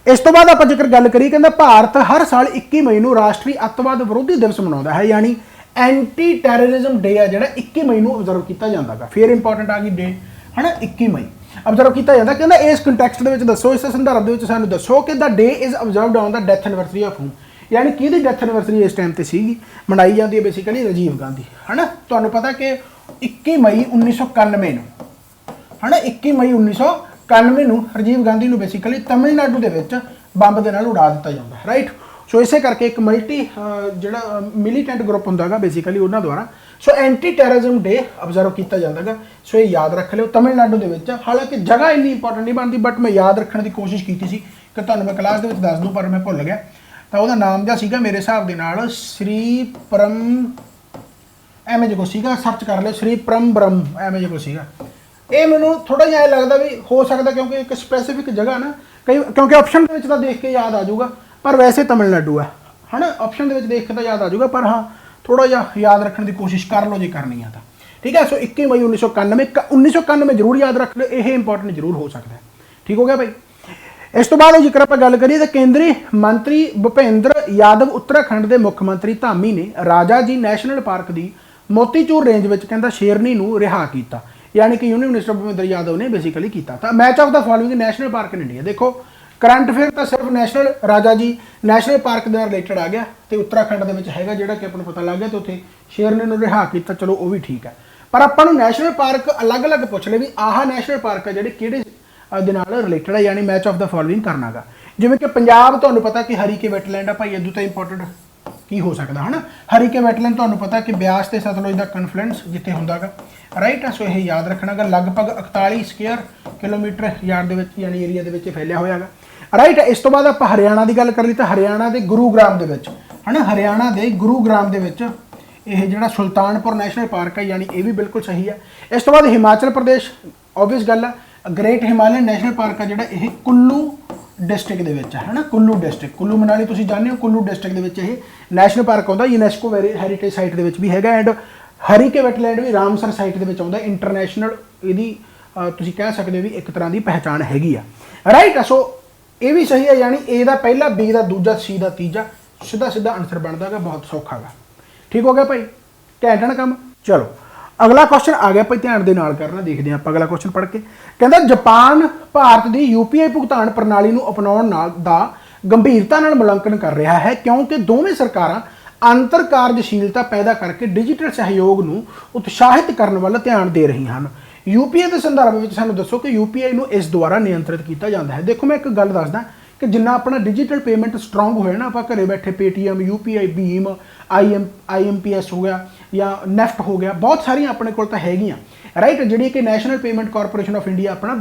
इस तो बाद आप जिक्र गल करिए, कहता भारत हर साल 21 मई को राष्ट्रीय अतवाद विरोधी दिवस मनाता है, यानी एंटी टैररिज्म डे है जो 21 मई को ऑबजर्व किया जाता है। फिर इंपॉर्टेंट आ गई डे है ना, 21 मई ऑबजर्व किया जाता। कहता इस कंटैक्सट के दसो, इस संदर्भ में सानू दसो कि the day is observed on the death anniversary of whom, यानी कि डेथ एनिवर्सरी इस टाइम पर सी मनाई जाती है बेसिकली राजीव गांधी, है ना। तुहानू पता कि 21 मई 1991 है ना, 21 मई 1991 राजीव गांधी को बेसिकली तमिलनाडु के बंब के नाल उड़ा दिता जाता है, राइट। सो इसे करके एक मल्टी जो मिलीटेंट ग्रुप होंगे बेसिकली उन्होंने द्वारा so anti terrorism day observe किया जाता है। सो ये याद रख लो तमिलनाडु के, हालांकि जगह इन्नी इंपॉर्टेंट नहीं बनती, बट मैं याद रखने की कोशिश की थी कि तुहानूं मैं क्लास के दस दूँ, पर मैं भुल गया। तो वह नाम जहा सीगा मेरे हिसाब के नाल श्री परम एवं जो सीगा, सर्च कर लो श्री परम ब्रह्म एवं जो सीगा। ये मैनू थोड़ा जिहा लगता भी हो सकता, क्योंकि एक स्पैसीफिक जगह ना कई, क्योंकि ऑप्शन के तो देख के याद आ जाऊगा, पर वैसे तमिलनाडु है ना, ऑप्शन के देख के तो याद आ जाऊगा, पर हाँ थोड़ा जिहा याद रखने की कोशिश कर लो जी करनी है तो। ठीक है। सो 21 मई 1991 जरूर याद रख लो, ये इंपॉर्टेंट जरूर हो सकता है। ठीक हो गया भाई। इस तो बाद जिक्र आप गल करिए तो केंद्रीय मंत्री भूपेंद्र यादव उत्तराखंड के मुख्यमंत्री धामी ने राजा जी नैशनल पार्क की मोतीचूर रेंज में कहता शेरनी नूं रिहा किया, यानी कि यूनियन मिनिस्टर भूपेंद्र यादव ने बेसिकली किया था। Match of the following national park in India, देखो करंट अफेयर तो सिर्फ नैशनल राजा जी नैशनल पार्क के रिलेटेड आ गया, तो उत्तराखंड के है जोड़ा कि अपन पता लग गया, तो उत्थे शेरनी नूं रिहा किया, चलो वो भी ठीक है। पर अपन नैशनल पार्क अलग अलग पूछ ले भी आह नैशनल पार्क है जोड़े किहड़े रिलेटेड है, यानी मैच ऑफ द फॉलोइंग करना गा। जिवें कि पंजाब तुहानूं पता कि हरीके वैटलैंड है भाई, इदों तो इंपॉर्टेंट की हो सकता है ना। हरीके वैटलैंड तुहानूं पता कि ब्यास ते सतलुज का कन्फ्लुएंस जिथे हुंदा गा, राइट। सो यह याद रखना गा, लगभग 41 स्क्वेयर किलोमीटर यार्ड दे विच यानी एरिया दे विच फैलिया होया गा, राइट। इस तो बाद आप हरियाणा की गल कर ली तो हरियाणा के गुरुग्राम के है ना। हरियाणा के गुरुग्राम के विच ਇਹ ਜਿਹੜਾ ਸੁਲਤਾਨਪੁਰ ਨੈਸ਼ਨਲ ਪਾਰਕ ਹੈ, ਯਾਨੀ ਇਹ ਵੀ ਬਿਲਕੁਲ ਸਹੀ ਹੈ। ਇਸ ਤੋਂ ਬਾਅਦ ਹਿਮਾਚਲ ਪ੍ਰਦੇਸ਼, ਓਬਵੀਅਸ ਗੱਲ ਹੈ, ਗ੍ਰੇਟ ਹਿਮਾਲयन ਨੈਸ਼ਨਲ ਪਾਰਕ ਹੈ ਜਿਹੜਾ ਇਹ ਕੁੱਲੂ ਡਿਸਟ੍ਰਿਕਟ ਦੇ ਵਿੱਚ ਹੈ ਨਾ। ਕੁੱਲੂ ਡਿਸਟ੍ਰਿਕਟ, ਕੁੱਲੂ ਮਨਾਲੀ ਤੁਸੀਂ ਜਾਣਦੇ ਹੋ, ਕੁੱਲੂ ਡਿਸਟ੍ਰਿਕਟ ਦੇ ਵਿੱਚ ਇਹ ਨੈਸ਼ਨਲ ਪਾਰਕ ਆਉਂਦਾ। ਯੂਨੈਸਕੋ ਹੈਰੀਟੇਜ ਸਾਈਟ ਦੇ ਵਿੱਚ ਵੀ ਹੈਗਾ। ਐਂਡ ਹਰੀਕੇ ਵੈਟਲੈਂਡ ਵੀ ਰਾਮਸਰ ਸਾਈਟ ਦੇ ਵਿੱਚ ਆਉਂਦਾ। ਇੰਟਰਨੈਸ਼ਨਲ ਇਹਦੀ ਤੁਸੀਂ ਕਹਿ ਸਕਦੇ ਹੋ ਵੀ ਇੱਕ ਤਰ੍ਹਾਂ ਦੀ ਪਹਿਚਾਣ ਹੈਗੀ ਆ, ਰਾਈਟ। ਸੋ ਇਹ ਵੀ ਸਹੀ ਹੈ, ਯਾਨੀ ਏ ਦਾ ਪਹਿਲਾ, ਬੀ ਦਾ ਦੂਜਾ, ਸੀ ਦਾ ਤੀਜਾ, ਸਿੱਧਾ ਸਿੱਧਾ ਆਨਸਰ ਬਣਦਾ ਗਾ। ਬਹੁਤ ਸੌਖਾ ਗਾ, ठीक हो गया भाई, घैंट है ना काम। चलो अगला क्वेश्चन आ गया भाई, ध्यान दे नाल करना। देखते हैं आप अगला क्वेश्चन पढ़ के। कहता जापान भारत की यूपीआई भुगतान प्रणाली नूं अपनाउण दा गंभीरता नाल मुलांकन कर रहा है, क्योंकि दोवें सरकारां अंतर कार्यशीलता पैदा करके डिजिटल सहयोग नूं उत्साहित करने वाल ध्यान दे रही हैं। यूपीआई के संदर्भ में सानूं दसो कि यूपीआई नूं इस द्वारा नियंत्रित किया जाता है। देखो मैं एक गल दसदा कि जिन्ना अपना डिजिटल पेमेंट स्ट्रोंग होया ना, आप घरे बैठे पेटीएम, यूपीआई, भीम, IMPS हो गया या नैफ्ट हो गया, बहुत सारिया अपने कोल तां हैगियां, राइट। जिहड़ी कि national payment corporation of India अपना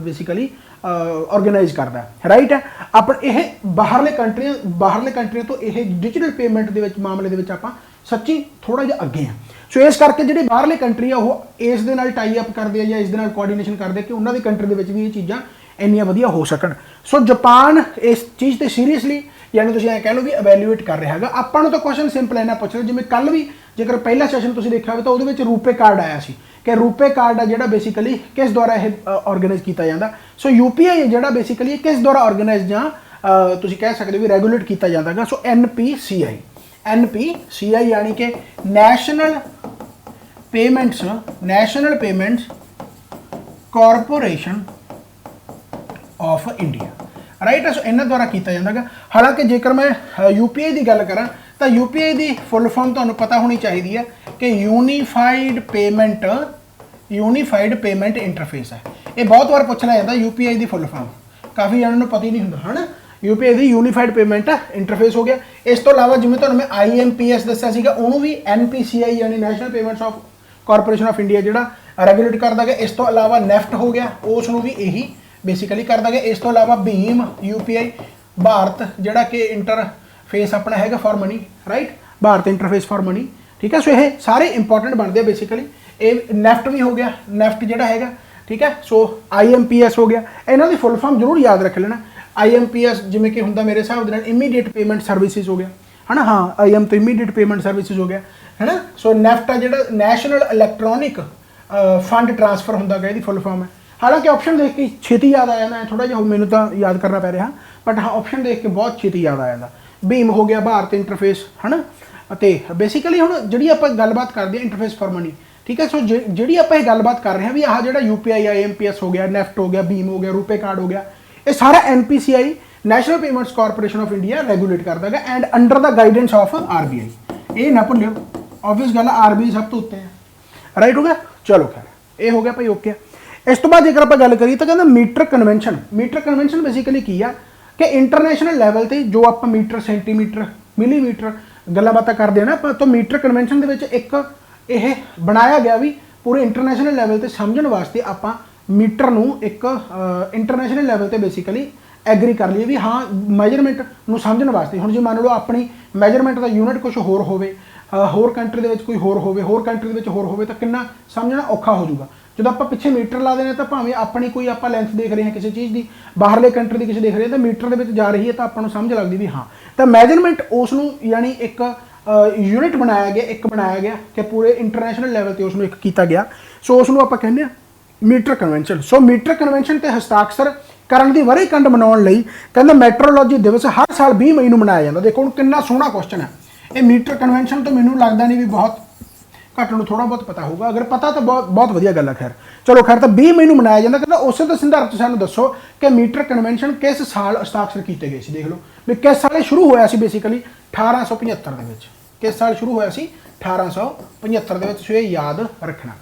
बेसिकली ऑर्गेनाइज करता है, राइट है। अपन यह बाहरले कंट्रियां तो यह डिजिटल पेमेंट के मामले के आपां सच्ची थोड़ा जिहा अगे हैं। सो इस करके जिहड़ी बाहरले कंट्री है वो इस दे नाल टाई अप करदे आ या इस दे नाल कोआर्डीनेशन करदे कि उन्हां दी कंट्री दे विच भी ये चीज़ां ਇੰਨੀਆਂ ਵਧੀਆ ਹੋ ਸਕਣ। ਸੋ ਜਾਪਾਨ ਇਸ ਚੀਜ਼ ਤੇ ਸੀਰੀਅਸਲੀ, ਯਾਨੀ ਤੁਸੀਂ ਐਂ ਕਹਿ ਲਓ ਵੀ ਇਵੈਲੂਏਟ ਕਰ ਰਿਹਾ ਹੈਗਾ। ਆਪਾਂ ਨੂੰ ਤਾਂ ਕੁਐਸਚਨ ਸਿੰਪਲ ਇਹਨਾਂ ਪੁੱਛ ਲਓ, ਜਿਵੇਂ ਕੱਲ ਵੀ ਜੇਕਰ ਪਹਿਲਾ ਸੈਸ਼ਨ ਤੁਸੀਂ ਦੇਖਿਆ ਹੋਵੇ ਤਾਂ ਉਹਦੇ ਵਿੱਚ ਰੂਪੇ ਕਾਰਡ ਆਇਆ ਸੀ ਕਿ ਰੂਪੇ ਕਾਰਡ ਆ ਜਿਹੜਾ ਬੇਸਿਕਲੀ ਕਿਸ ਦੁਆਰਾ ਇਹ ਆਰਗੇਨਾਈਜ਼ ਕੀਤਾ ਜਾਂਦਾ। ਸੋ ਯੂਪੀਆਈ ਜਿਹੜਾ ਬੇਸਿਕਲੀ ਕਿਸ ਦੁਆਰਾ ਆਰਗੇਨਾਈਜ਼ ਜਾਂ ਤੁਸੀਂ ਕਹਿ ਸਕਦੇ ਹੋ ਵੀ ਰੈਗੂਲੇਟ ਕੀਤਾ ਜਾਂਦਾ ਹੈਗਾ। ਸੋ NPCI यानी कि national payments corporation of India, right. So इन्हों द्वारा किया जाता है। हालांकि जेकर मैं यूपीआई की गल करा तो यूपीआई की फुल फॉर्म तो पता होनी चाहिए है कि यूनीफाइड पेमेंट इंटरफेस है। ये बहुत बार पूछ लिया जाता है यूपीआई की फुल फॉर्म, काफ़ी जनों को पता ही नहीं होंगे, है ना। यूपीआई की यूनीफाइड पेमेंट इंटरफेस हो गया। इस तो इलावा जिवें तुहानूं मैं IMPS दस्सिया सीगा, उहनूं भी NPCI यानी national payments of corporation of India जिहड़ा रेगूलेट करदा गया। इस तो इलावा नैफ्ट हो गया, उसनूं भी यही बेसिकली करदा गया। इस तो इलावा भीम, यूपीआई, भारत जिहड़ा कि इंटरफेस अपना हैगा for money, right, Bharat interface for money, ठीक है। सो ये सारे इंपॉर्टेंट बनते हैं बेसिकली। ये नैफ्ट भी हो गया, नैफ्ट जिहड़ा हैगा, ठीक है। सो IMPS हो गया, इन्हां दी फुल फॉर्म जरूर याद रख लेना। IMPS जिवें कि हुंदा मेरे हिसाब दे नाल इमीडिएट पेमेंट सर्विसिज हो गया, है ना। हाँ, IM तो इमीडिएट पेमेंट सर्विसिज हो गया, है ना। सो नैफ्ट आ जिहड़ा नैशनल इलैक्ट्रॉनिक फंड ट्रांसफर हुंदा गया, इहदी फुल फॉर्म है। हालांकि ऑप्शन देख के छेती याद आ जाता है, थोड़ा जिहा मैनूं तां याद करना पै रहा, बट हाँ ऑप्शन देख के बहुत छेती याद आ जाता। भीम हो गया, भारत इंटरफेस, है ना। तो बेसिकली हुण जिहड़ी आपां गलबात करदे इंटरफेस फॉर मनी, ठीक है। सो जिहड़ी आपां गलबात कर रहे हैं भी आह जिहड़ा UPI, IMPS हो गया, नैफ्ट हो गया, भीम हो गया, रूपे कार्ड हो गया, ये सारा NPCI national payments corporation of India regulate करता है and under the guidance of RBI। ये ना भुल्लिओ, ऑब्वियस गल RBI सब तो उत्ते है, राइट हो गया। चलो खैर ये हो गया भाई, ओके। इस तो बाद जेकर आप गल करिए तो कहते मीटर कन्वेंशन बेसिकली की है कि इंटरनेशनल लैवल पर जो आप मीटर, सेंटीमीटर, मिलीमीटर गल्लां बातां करते हैं ना, तो मीटर कन्वेंशन के एक यह बनाया गया भी पूरे इंटरनेशनल लैवल पर समझने वास्ते आप मीटर नूं एक इंटरनेशनल लैवल पर बेसिकली एग्री कर लिए भी हाँ मेजरमेंट नूं समझने वास्ते। हुण जे मान लो अपनी मेजरमेंट का यूनिट कुछ होर होवे, होर कंट्री दे विच कोई होर होवे, होर कंट्री दे विच होर होवे, तो कितना समझना औखा हो जाऊगा। जो आप पिछे मीटर ला देने तो भावें अपनी कोई आप लेंथ देख रहे हैं किसी चीज़ की, बाहरले कंट्री की किसी देख रहे हैं तो मीटर के जा रही है तो आपको समझ लगती भी हाँ। तो मेजरमेंट उसनूं यानी एक यूनिट बनाया गया, एक बनाया गया कि पूरे इंटरनेशनल लैवल पर उसनूं एक किया गया। सो उसनूं आपां कहंदे आ मीटर कन्वेंशन। सो मीटर कन्वेंशन ते हस्ताक्षर करन दी वरेगंढ मनाउण लई कहंदा मैट्रोलॉजी दिवस हर साल 20 मई नूं मनाया जाता। देखो हुण कितना सोहना क्वेश्चन है। ये मीटर कन्वेंशन तो मैनूं लगदा नहीं भी बहुत घट नूं थोड़ा बहुत पता होगा, अगर पता तो बहुत वधिया गल है। खैर चलो खैर तो 20 मई नूं मनाया जाता। कहंदा उस दे संदर्भ च सानूं दसो कि मीटर कन्वेंशन किस साल हस्ताक्षर किए गए सी। देख लो भी किस साल शुरू होया सी बेसिकली 1875 दे विच। किस साल शुरू होया सी 1875 दे विच। सो ये याद रखना,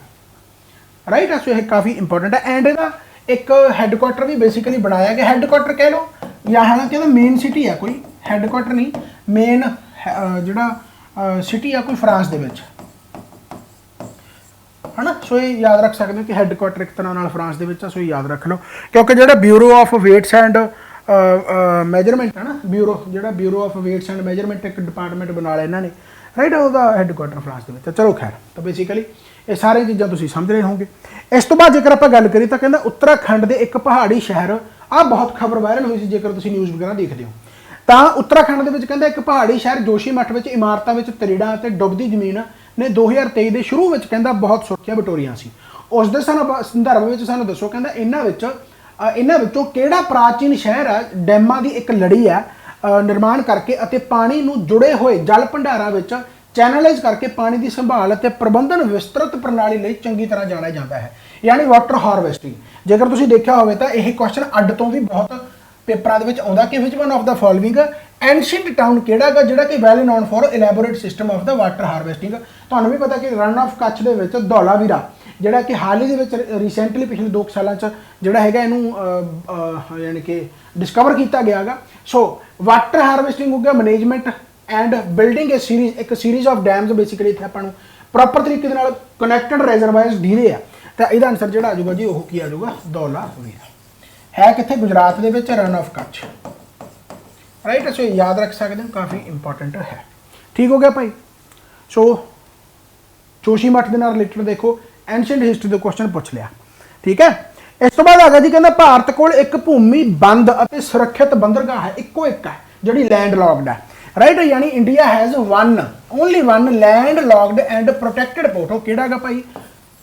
राइट है। सो ये काफ़ी इंपॉर्टेंट है एंड इहदा एक हैडकुआटर भी बेसिकली बनाया गया। हैडकुआटर कह लो या हालांकि मेन सिटी है, कोई हैडकुआटर नहीं, मेन जिहड़ा सिटी है कोई फ्रांस दे विच, है ना। सो ये याद रख सकते हो कि हैडकुआटर एक तरह नाल फ्रांस दे विच है। सो याद रख लो क्योंकि जिहड़ा bureau of weights and measurement ਹੈ ਨਾ, bureau of weights and measurement ਇੱਕ ਡਿਪਾਰਟਮੈਂਟ ਬਣਾ ਲਿਆ ਇਹਨਾਂ ਨੇ, ਰਾਈਟ, ਉਹਦਾ ਹੈੱਡਕੁਆਟਰ ਫਰਾਂਸ ਦੇ ਵਿੱਚ। ਚਲੋ ਖੈਰ, ਤਾਂ ਬੇਸਿਕਲੀ ਇਹ ਸਾਰੀਆਂ ਚੀਜ਼ਾਂ ਤੁਸੀਂ ਸਮਝ ਰਹੇ ਹੋਵੋਗੇ। ਇਸ ਤੋਂ ਬਾਅਦ ਜੇਕਰ ਆਪਾਂ ਗੱਲ ਕਰੀਏ ਤਾਂ ਕਹਿੰਦਾ ਉੱਤਰਾਖੰਡ ਦੇ ਇੱਕ ਪਹਾੜੀ ਸ਼ਹਿਰ, ਆਹ ਬਹੁਤ ਖਬਰ ਵਾਇਰਲ ਹੋਈ ਸੀ ਜੇਕਰ ਤੁਸੀਂ ਨਿਊਜ਼ ਵਗੈਰਾ ਦੇਖਦੇ ਹੋ ਤਾਂ, ਉੱਤਰਾਖੰਡ ਦੇ ਵਿੱਚ ਕਹਿੰਦਾ ਇੱਕ ਪਹਾੜੀ ਸ਼ਹਿਰ ਜੋਸ਼ੀਮਠ ਵਿੱਚ ਇਮਾਰਤਾਂ ਵਿੱਚ ਤਰੇੜਾਂ ਅਤੇ ਡੁੱਬਦੀ ਜ਼ਮੀਨ ਨੇ 2023 ਦੇ ਸ਼ੁਰੂ ਵਿੱਚ ਕਹਿੰਦਾ ਬਹੁਤ ਸੁਰੱਖਿਆ ਬਟੋਰੀਆਂ ਸੀ। ਉਸ ਦੇ ਸੰਦਰਭ ਵਿੱਚ ਸਾਨੂੰ ਦੱਸੋ, ਕਹਿੰਦਾ ਇਹਨਾਂ ਵਿੱਚੋਂ ਕਿਹੜਾ ਪ੍ਰਾਚੀਨ ਸ਼ਹਿਰ ਹੈ ਡੈਮਾਂ ਦੀ ਇੱਕ ਲੜੀ ਹੈ ਨਿਰਮਾਣ ਕਰਕੇ ਅਤੇ ਪਾਣੀ ਨੂੰ ਜੁੜੇ ਹੋਏ ਜਲ ਭੰਡਾਰਾਂ ਵਿੱਚ ਚੈਨਲਾਈਜ਼ ਕਰਕੇ ਪਾਣੀ ਦੀ ਸੰਭਾਲ ਅਤੇ ਪ੍ਰਬੰਧਨ ਵਿਸਤ੍ਰਿਤ ਪ੍ਰਣਾਲੀ ਲਈ ਚੰਗੀ ਤਰ੍ਹਾਂ ਜਾਣਿਆ ਜਾਂਦਾ ਹੈ, ਯਾਨੀ ਵਾਟਰ ਹਾਰਵੈਸਟਿੰਗ। ਜੇਕਰ ਤੁਸੀਂ ਦੇਖਿਆ ਹੋਵੇ ਤਾਂ ਇਹ ਕੁਐਸਚਨ ਅੱਡ ਤੋਂ ਵੀ ਬਹੁਤ ਪੇਪਰਾਂ ਦੇ ਵਿੱਚ ਆਉਂਦਾ ਕਿ ਵਿਚ one of the following ancient town ਕਿਹੜਾ ਹੈਗਾ ਜਿਹੜਾ ਕਿ well known for elaborate system of the water harvesting. ਤੁਹਾਨੂੰ ਵੀ ਪਤਾ ਕਿ ਰਨ ਆਫ ਕੱਛ ਦੇ ਵਿੱਚ ਧੌਲਾਵੀਰਾ ਜਿਹੜਾ ਕਿ ਹਾਲ ਹੀ ਦੇ ਵਿੱਚ ਰੀਸੈਂਟਲੀ ਪਿਛਲੇ 2 ਸਾਲਾਂ 'ਚ ਜਿਹੜਾ ਹੈਗਾ ਇਹਨੂੰ ਯਾਨੀ ਕਿ ਡਿਸਕਵਰ ਕੀਤਾ ਗਿਆ ਹੈਗਾ। ਸੋ ਵਾਟਰ ਹਾਰਵੈਸਟਿੰਗ ਹੋ ਗਿਆ, ਮੈਨੇਜਮੈਂਟ ਐਂਡ ਬਿਲਡਿੰਗ ਇੱਕ ਸੀਰੀਜ਼ ਆਫ ਡੈਮਸ ਬੇਸਿਕਲੀ ਇੱਥੇ ਆਪਾਂ ਨੂੰ ਪ੍ਰੋਪਰ ਤਰੀਕੇ ਦੇ ਨਾਲ ਕਨੈਕਟਡ ਰਿਜ਼ਰਵਾਇਰਸ ਢੀਰੇ ਆ, ਤਾਂ ਇਹਦਾ ਆਨਸਰ ਜਿਹੜਾ ਆ ਜਾਊਗਾ ਜੀ ਉਹ ਕੀ ਆ ਜਾਊਗਾ, ਧੌਲਾਵੀਰਾ। ਹੈ ਕਿੱਥੇ? ਗੁਜਰਾਤ ਦੇ ਵਿੱਚ, ਰਨ ਆਫ ਕੱਛ, ਰਾਈਟ। ਸੋ ਯਾਦ ਰੱਖ ਸਕਦੇ ਹੋ, ਕਾਫੀ ਇੰਪੋਰਟੈਂਟ ਹੈ। ਠੀਕ ਹੋ ਗਿਆ ਭਾਈ। ਸੋ ਜੋਸ਼ੀਮਠ ਦੇ ਨਾਲ ਰਿਲੇਟਡ ਦੇਖੋ ਐਂਸ਼ੀਅੰਟ ਹਿਸਟਰੀ ਦੇ ਕੁਐਸਚਨ ਪੁੱਛ ਲਿਆ, ਠੀਕ ਹੈ। ਇਸ ਤੋਂ ਬਾਅਦ ਆ ਗਿਆ ਜੀ, ਕਹਿੰਦਾ ਭਾਰਤ ਕੋਲ ਇੱਕ ਭੂਮੀ ਬੰਦ ਅਤੇ ਸੁਰੱਖਿਅਤ ਬੰਦਰਗਾਹ ਹੈ, ਇੱਕੋ ਇੱਕ ਹੈ ਜਿਹੜੀ ਲੈਂਡ ਲੌਕਡ ਹੈ, ਰਾਈਟ। ਯਾਨੀ India has only one land locked and protected port. ਉਹ ਕਿਹੜਾ ਹੈਗਾ ਭਾਈ?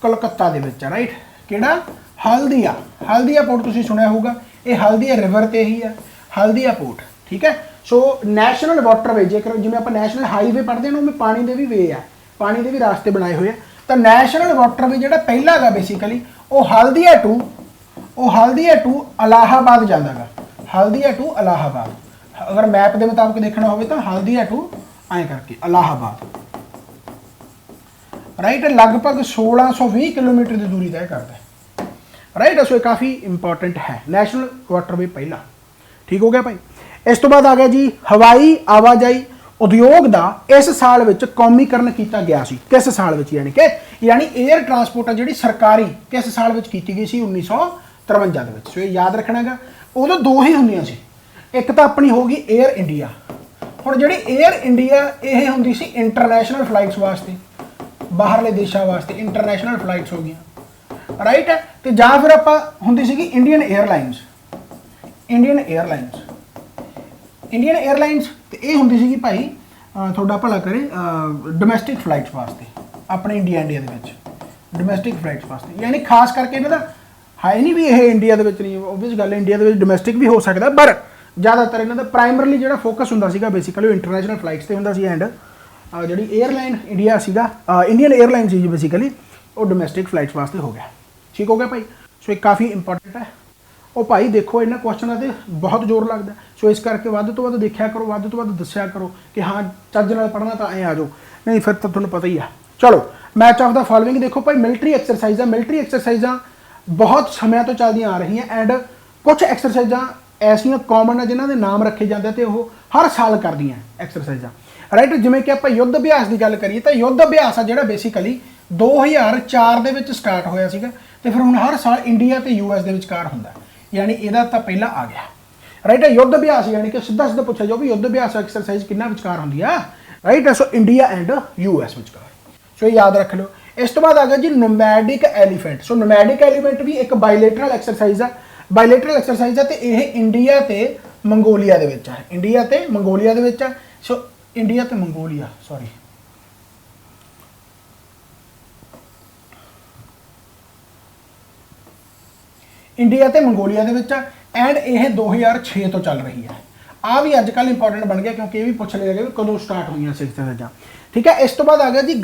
ਕਲਕੱਤਾ ਦੇ ਵਿੱਚ, ਰਾਈਟ। ਕਿਹੜਾ? ਹਲਦੀਆ ਪੋਰਟ ਤੁਸੀਂ ਸੁਣਿਆ ਹੋਊਗਾ, ਇਹ ਹਲਦੀਆ ਰਿਵਰ ਤੇ ਹੀ ਹੈ, ਹਲਦੀਆ ਪੋਰਟ, ਠੀਕ ਹੈ। ਸੋ ਨੈਸ਼ਨਲ ਵਾਟਰਵੇ, ਜੇਕਰ ਜਿਵੇਂ ਆਪਾਂ ਨੈਸ਼ਨਲ ਹਾਈਵੇ ਪੜ੍ਹਦੇ ਹਾਂ ਉਹਨੂੰ ਪਾਣੀ ਦੇ ਵੀ ਵੇ ਆ, ਪਾਣੀ ਦੇ ਵੀ ਰਾਸਤੇ ਬਣਾਏ ਹੋਏ ਆ, ਤਾਂ ਨੈਸ਼ਨਲ ਵਾਟਰਵੇ ਜਿਹੜਾ ਪਹਿਲਾ ਹੈਗਾ ਬੇਸਿਕਲੀ ਉਹ ਹਲਦੀਆ ਟੂ ਇਲਾਹਾਬਾਦ ਜਾਂਦਾ ਹੈਗਾ, ਹਲਦੀਆ ਟੂ ਇਲਾਹਾਬਾਦ। ਅਗਰ ਮੈਪ ਦੇ ਮੁਤਾਬਕ ਦੇਖਣਾ ਹੋਵੇ ਤਾਂ ਹਲਦੀਆ ਟੂ ਐਂ ਕਰਕੇ ਇਲਾਹਾਬਾਦ, ਰਾਈਟ। ਲਗਭਗ 1620 ਕਿਲੋਮੀਟਰ ਦੀ ਦੂਰੀ ਤੈਅ ਕਰਦਾ ਹੈ, ਰਾਈਟ। ਸੋ ਇਹ ਕਾਫੀ ਇੰਪੋਰਟੈਂਟ ਹੈ, ਨੈਸ਼ਨਲ ਵਾਟਰਵੇ ਪਹਿਲਾ। ਠੀਕ ਹੋ ਗਿਆ ਭਾਈ। ਇਸ ਤੋਂ ਬਾਅਦ ਆ ਗਿਆ ਜੀ, ਹਵਾਈ ਆਵਾਜਾਈ ਉਦਯੋਗ ਦਾ ਇਸ ਸਾਲ ਵਿੱਚ ਕੌਮੀਕਰਨ ਕੀਤਾ ਗਿਆ ਸੀ। ਕਿਸ ਸਾਲ ਵਿੱਚ? ਯਾਨੀ 에ਅਰ ਟਰਾਂਸਪੋਰਟ ਆ ਜਿਹੜੀ ਸਰਕਾਰੀ ਕਿਸ ਸਾਲ ਵਿੱਚ ਕੀਤੀ ਗਈ ਸੀ? 1953 ਦੇ ਵਿੱਚ। ਸੋ ਇਹ ਯਾਦ ਰੱਖਣਾ ਹੈਗਾ। ਉਦੋਂ 2 ਹੀ ਹੁੰਦੀਆਂ ਸੀ, ਇੱਕ ਤਾਂ ਆਪਣੀ ਹੋ ਗਈ 에ਅਰ ਇੰਡੀਆ। ਹੁਣ ਜਿਹੜੀ 에ਅਰ ਇੰਡੀਆ ਇਹ ਹੁੰਦੀ ਸੀ ਇੰਟਰਨੈਸ਼ਨਲ ਫਲਾਈਟਸ ਵਾਸਤੇ, ਬਾਹਰਲੇ ਦੇਸ਼ਾਂ ਵਾਸਤੇ ਇੰਟਰਨੈਸ਼ਨਲ ਫਲਾਈਟਸ ਹੋ ਗਈਆਂ, ਰਾਈਟ ਹੈ। ਤੇ ਜਾਂ ਫਿਰ ਆਪਾਂ ਹੁੰਦੀ ਸੀਗੀ ਇੰਡੀਅਨ 에ਅਰਲਾਈਨਸ ਤੇ ਇਹ ਹੁੰਦੀ ਸੀਗੀ ਭਾਈ ਤੁਹਾਡਾ ਭਲਾ ਕਰੇ ਡੋਮੈਸਟਿਕ ਫਲਾਈਟਸ ਵਾਸਤੇ, ਆਪਣੇ ਇੰਡੀਆ ਦੇ ਵਿੱਚ ਡੋਮੈਸਟਿਕ ਫਲਾਈਟਸ ਵਾਸਤੇ। ਯਾਨੀ ਖਾਸ ਕਰਕੇ ਇਹਨਾਂ ਦਾ ਹੈ ਨਹੀਂ ਵੀ ਇਹ ਇੰਡੀਆ ਦੇ ਵਿੱਚ ਨਹੀਂ, ਓਬਵੀਅਸ ਗੱਲ ਹੈ ਇੰਡੀਆ ਦੇ ਵਿੱਚ ਡੋਮੈਸਟਿਕ ਵੀ ਹੋ ਸਕਦਾ, ਪਰ ਜ਼ਿਆਦਾਤਰ ਇਹਨਾਂ ਦਾ ਪ੍ਰਾਇਮਰਲੀ ਜਿਹੜਾ ਫੋਕਸ ਹੁੰਦਾ ਸੀਗਾ ਬੇਸਿਕਲੀ ਉਹ ਇੰਟਰਨੈਸ਼ਨਲ ਫਲਾਈਟਸ ਤੇ ਹੁੰਦਾ ਸੀ। ਐਂਡ ਜਿਹੜੀ 에ਅਰਲਾਈਨ ਇੰਡੀਆ ਸੀਗਾ, ਇੰਡੀਅਨ 에ਅਰਲਾਈਨ ਸੀ ਬੇਸਿਕਲੀ, ਉਹ ਡੋਮੈਸਟਿਕ ਫਲਾਈਟਸ ਵਾਸਤੇ ਹੋ ਗਿਆ। ਠੀਕ ਹੋ ਗਿਆ ਭਾਈ। ਸੋ ਇਹ ਕਾਫੀ ਇੰਪੋਰਟੈਂਟ ਹੈ। ਉਹ ਭਾਈ ਦੇਖੋ ਇਹਨਾਂ ਕੁਐਸਚਨਾਂ 'ਤੇ ਬਹੁਤ ਜ਼ੋਰ ਲੱਗਦਾ, ਸੋ ਇਸ ਕਰਕੇ ਵੱਧ ਤੋਂ ਵੱਧ ਦੇਖਿਆ ਕਰੋ, ਵੱਧ ਤੋਂ ਵੱਧ ਦੱਸਿਆ ਕਰੋ ਕਿ ਹਾਂ ਚੱਜ ਨਾਲ ਪੜ੍ਹਨਾ ਤਾਂ ਐਂ ਆ ਜਾਓ, ਨਹੀਂ ਫਿਰ ਤਾਂ ਤੁਹਾਨੂੰ ਪਤਾ ਹੀ ਆ। ਚਲੋ ਮੈਚ ਆਫ ਦਾ ਫੋਲੋਇੰਗ ਦੇਖੋ ਭਾਈ, ਮਿਲਟਰੀ ਐਕਸਰਸਾਈਜ਼ਾਂ ਬਹੁਤ ਸਮਿਆਂ ਤੋਂ ਚੱਲਦੀਆਂ ਆ ਰਹੀਆਂ ਐਂਡ ਕੁਝ ਐਕਸਰਸਾਈਜ਼ਾਂ ਐਸੀਆਂ ਕਾਮਨ ਆ ਜਿਨ੍ਹਾਂ ਦੇ ਨਾਮ ਰੱਖੇ ਜਾਂਦੇ ਤੇ ਉਹ ਹਰ ਸਾਲ ਕਰਦੀਆਂ ਐਕਸਰਸਾਈਜ਼ਾਂ, ਰਾਈਟ। ਜਿਵੇਂ ਕਿ ਆਪਾਂ ਯੁੱਧ ਅਭਿਆਸ ਦੀ ਗੱਲ ਕਰੀਏ ਤਾਂ ਯੁੱਧ ਅਭਿਆਸ ਆ ਜਿਹੜਾ ਬੇਸਿਕਲੀ 2004 ਦੇ ਵਿੱਚ ਸਟਾਰਟ ਹੋਇਆ ਸੀਗਾ ਤੇ ਫਿਰ ਹੁਣ ਹਰ ਸਾਲ ਇੰਡੀਆ ਤੇ US ਦੇ ਵਿਚਕਾਰ ਹੁੰਦਾ, ਯਾਨੀ ਇਹਦਾ ਤਾਂ ਪਹਿਲਾਂ ਆ ਗਿਆ, ਰਾਈਟ। ਯੁੱਧ ਅਭਿਆਸ ਯਾਨੀ ਕਿ ਸਿੱਧਾ ਪੁੱਛਿਆ ਜਾਓ ਵੀ ਯੁੱਧ ਅਭਿਆਸ ਐਕਸਰਸਾਈਜ਼ ਕਿੰਨਾ ਵਿਚਕਾਰ ਹੁੰਦੀ ਆ, right. So India and US ਵਿਚਕਾਰ, ਸੋ ਇਹ ਯਾਦ ਰੱਖ ਲਓ। ਇਸ ਤੋਂ ਬਾਅਦ ਆ ਗਿਆ ਜੀ ਨੋਮੈਡਿਕ ਐਲੀਫੈਂਟ। ਸੋ ਨੋਮੈਡਿਕ ਐਲੀਫੈਂਟ ਵੀ ਇੱਕ ਬਾਇਲੇਟਰਲ ਐਕਸਰਸਾਈਜ਼ ਆ, ਤੇ ਇਹ ਇੰਡੀਆ ਤੇ ਮੰਗੋਲੀਆ ਦੇ ਵਿੱਚ ਹੈ, ਇੰਡੀਆ ਤੇ ਮੰਗੋਲੀਆ ਦੇ ਵਿੱਚ। ਐਂਡ ਇਹ 2006 ਤੋਂ ਚੱਲ ਰਹੀ ਹੈ। ਆ ਵੀ ਅੱਜ ਕੱਲ੍ਹ ਇੰਪੋਰਟੈਂਟ ਬਣ ਗਿਆ ਕਿਉਂਕਿ ਇਹ ਵੀ ਪੁੱਛ ਲਿਆ ਗਿਆ ਵੀ ਕਦੋਂ ਸਟਾਰਟ ਹੋਈਆਂ ਸੀ ਐਕਸਰਸਾਈਜ਼ਾਂ, ਠੀਕ ਹੈ। ਇਸ ਤੋਂ ਬਾਅਦ ਆ ਗਿਆ ਜੀ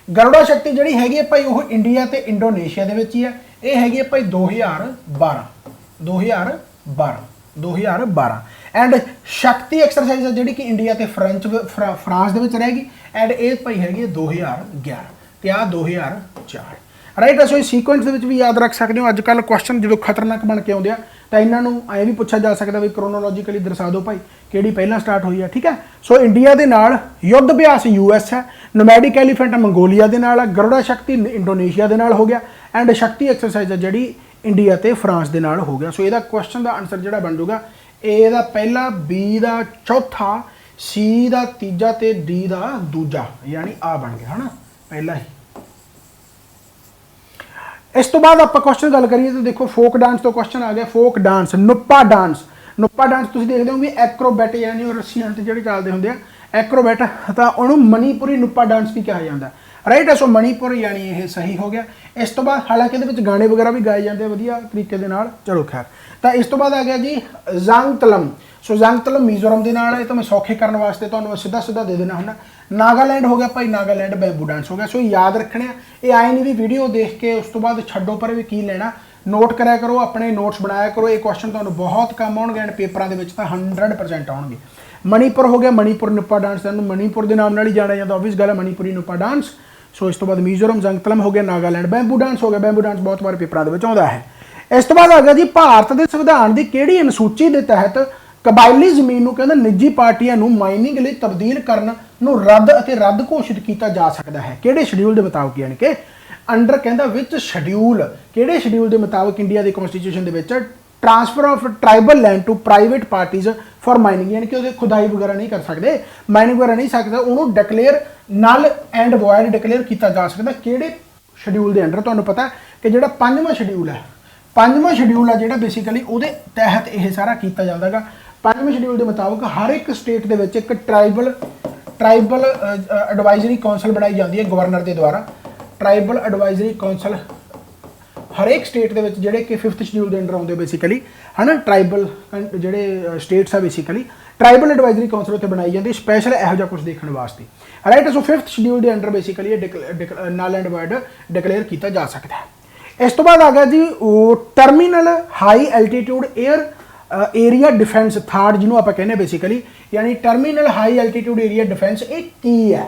ਗਰੁੜਾ ਸ਼ਕਤੀ ਜਿਹੜੀ ਹੈਗੀ ਹੈ ਭਾਈ ਉਹ ਇੰਡੀਆ ਤੇ ਇੰਡੋਨੇਸ਼ੀਆ ਦੇ ਵਿੱਚ ਹੀ ਹੈ। ਇਹ ਹੈਗੀ ਹੈ ਭਾਈ 2012 ਐਂਡ ਸ਼ਕਤੀ ਐਕਸਰਸਾਈਜ਼ ਹੈ ਜਿਹੜੀ ਕਿ ਇੰਡੀਆ ਤੇ ਫਰਾਂਸ ਦੇ ਵਿੱਚ ਰਹੇਗੀ ਐਂਡ ਇਹ ਭਾਈ ਹੈਗੀ ਹੈ 2011 ਤੇ ਆ 2004, ਰਾਈਟ। ਸੋ ਇਹ ਸੀਕੁਐਂਸ ਦੇ ਵਿੱਚ ਵੀ ਯਾਦ ਰੱਖ ਸਕਦੇ ਹੋ। ਅੱਜ ਕੱਲ੍ਹ ਕੁਐਸਚਨ ਜਦੋਂ ਖਤਰਨਾਕ ਬਣ ਕੇ ਆਉਂਦੇ ਆ ਤਾਂ ਇਹਨਾਂ ਨੂੰ ਐਂ ਵੀ ਪੁੱਛਿਆ ਜਾ ਸਕਦਾ ਵੀ ਕ੍ਰੋਨੋਲੋਜੀਕਲੀ ਦਰਸਾ ਦਿਓ ਭਾਈ ਕਿਹੜੀ ਪਹਿਲਾਂ ਸਟਾਰਟ ਹੋਈ ਹੈ, ਠੀਕ ਹੈ। ਸੋ ਇੰਡੀਆ ਦੇ ਨਾਲ ਯੁੱਧ ਅਭਿਆਸ US ਹੈ, ਨੋਮੈਡਿਕ ਐਲੀਫੈਂਟ ਮੰਗੋਲੀਆ ਦੇ ਨਾਲ, ਗਰੁੜਾ ਸ਼ਕਤੀ ਇੰਡੋਨੇਸ਼ੀਆ ਦੇ ਨਾਲ ਹੋ ਗਿਆ ਐਂਡ ਸ਼ਕਤੀ ਐਕਸਰਸਾਈਜ਼ ਹੈ ਜਿਹੜੀ ਇੰਡੀਆ ਤੇ ਫਰਾਂਸ ਦੇ ਨਾਲ ਹੋ ਗਿਆ। ਸੋ ਇਹਦਾ ਕੁਐਸਚਨ ਦਾ ਆਨਸਰ ਜਿਹੜਾ ਬਣ ਜਾਊਗਾ ए ਦਾ ਪਹਿਲਾ, B ਦਾ ਚੌਥਾ, C ਦਾ ਤੀਜਾ ਤੇ D ਦਾ ਦੂਜਾ, यानी आ बन गया है ना पहला ही। इस तो बाद आप क्वेश्चन गल करिए तो देखो फोक डांस तो क्वेश्चन आ गया। Folk dance, Nupa dance. Nupa dance तुसीं देखदे हो भी एक्रोबैट यानी वो रस्सियां ते ਜਿਹੜੇ ਚੱਲਦੇ ਹੁੰਦੇ ਆ एक्रोबैट, ਤਾਂ ਉਹਨੂੰ ਮਣੀਪੁਰੀ नुप्पा डांस भी कहा जाता है, राइट है। सो मणिपुर यानी ये सही हो गया। इस तो बाद हालांकि ये गाने वगैरह भी गाए जाते हैं वधिया तरीके दे नाल, चलो खैर। तो इस तो बाद आ गया जी जांगतलम। सो जांगतलम मिजोरम के नाल है, तो मैं सौखे करने वास्ते तुहानूं सीधा सीधा दे देना हुंदा। नागालैंड हो गया भाई, नागालैंड बैम्बू डांस हो गया। सो याद रखने, ये आए नहीं भी वीडियो देख के उस तो बाद छड्डो पर भी की लेना, नोट कराया करो, अपने नोट्स बनाया करो। ये क्वेश्चन तुहानूं बहुत काम आउणगे एंड पेपरां दे विच तां 100% आउणगे। मणिपुर हो गया, मणिपुर नुप्पा डांस, मणिपुर के नाम नाल ही जाना जाता, ऑब्वियस गल है मणिपुरी नुप्पा डांस। सो इस तो बाद मिजोरम, जांगतलम हो गया, नागालैंड बैम्बू डांस हो गया। बैम्बू डांस बहुत बार पेपरों के आता है। इस तो बाद आ गया जी भारत के संविधान की किहड़ी अनुसूची के तहत कबायली जमीन नूं कहंदा निजी पार्टियां नूं माइनिंग लई तब्दील करन नूं रद्द अते रद्द घोषित किया जा सकता है, किहड़े शेड्यूल के मुताबिक, यानी कि अंडर कहंदा विच शेड्यूल, किहड़े शेड्यूल के मुताबिक इंडिया की कॉन्स्टिट्यूशन दे विच transfer of tribal land to private parties for mining, यानी कि वो खुदाई वगैरह नहीं कर सकते, माइनिंग वगैरह नहीं सकता, उन्होंने declare null and void declare किया जा सकता किहड़े शेड्यूल के अंडर। तुहानूं पता कि जिहड़ा पंजवां शेड्यूल है, पंजवां शेड्यूल है जिहड़ा बेसिकली उहदे तहत यह सारा किया जाता गा। पंजवें शेड्यूल के मुताबिक हर एक स्टेट के विच एक ट्राइबल एडवाइजरी कौंसल बनाई जाती है गवर्नर के द्वारा। ट्राइबल एडवाइजरी कौंसल हर एक स्टेट के जोड़े कि 5th शेड्यूल के अंडर आते बेसिकली है ना। ट्राइबल जोड़े स्टेट्स है बेसिकली ट्राइबल एडवाइजरी कौंसल उत्थे बनाई जाती स्पैशल यहो जिहा कुछ देखने वास्ते, राइट। सो 5th शेड्यूल के under basically null and void declare किया जा सकता है। इस तो बाद आ गया जी terminal high altitude air area defence third, जिन्होंने आप कहने बेसिकली, यानी terminal high altitude area defence एक की है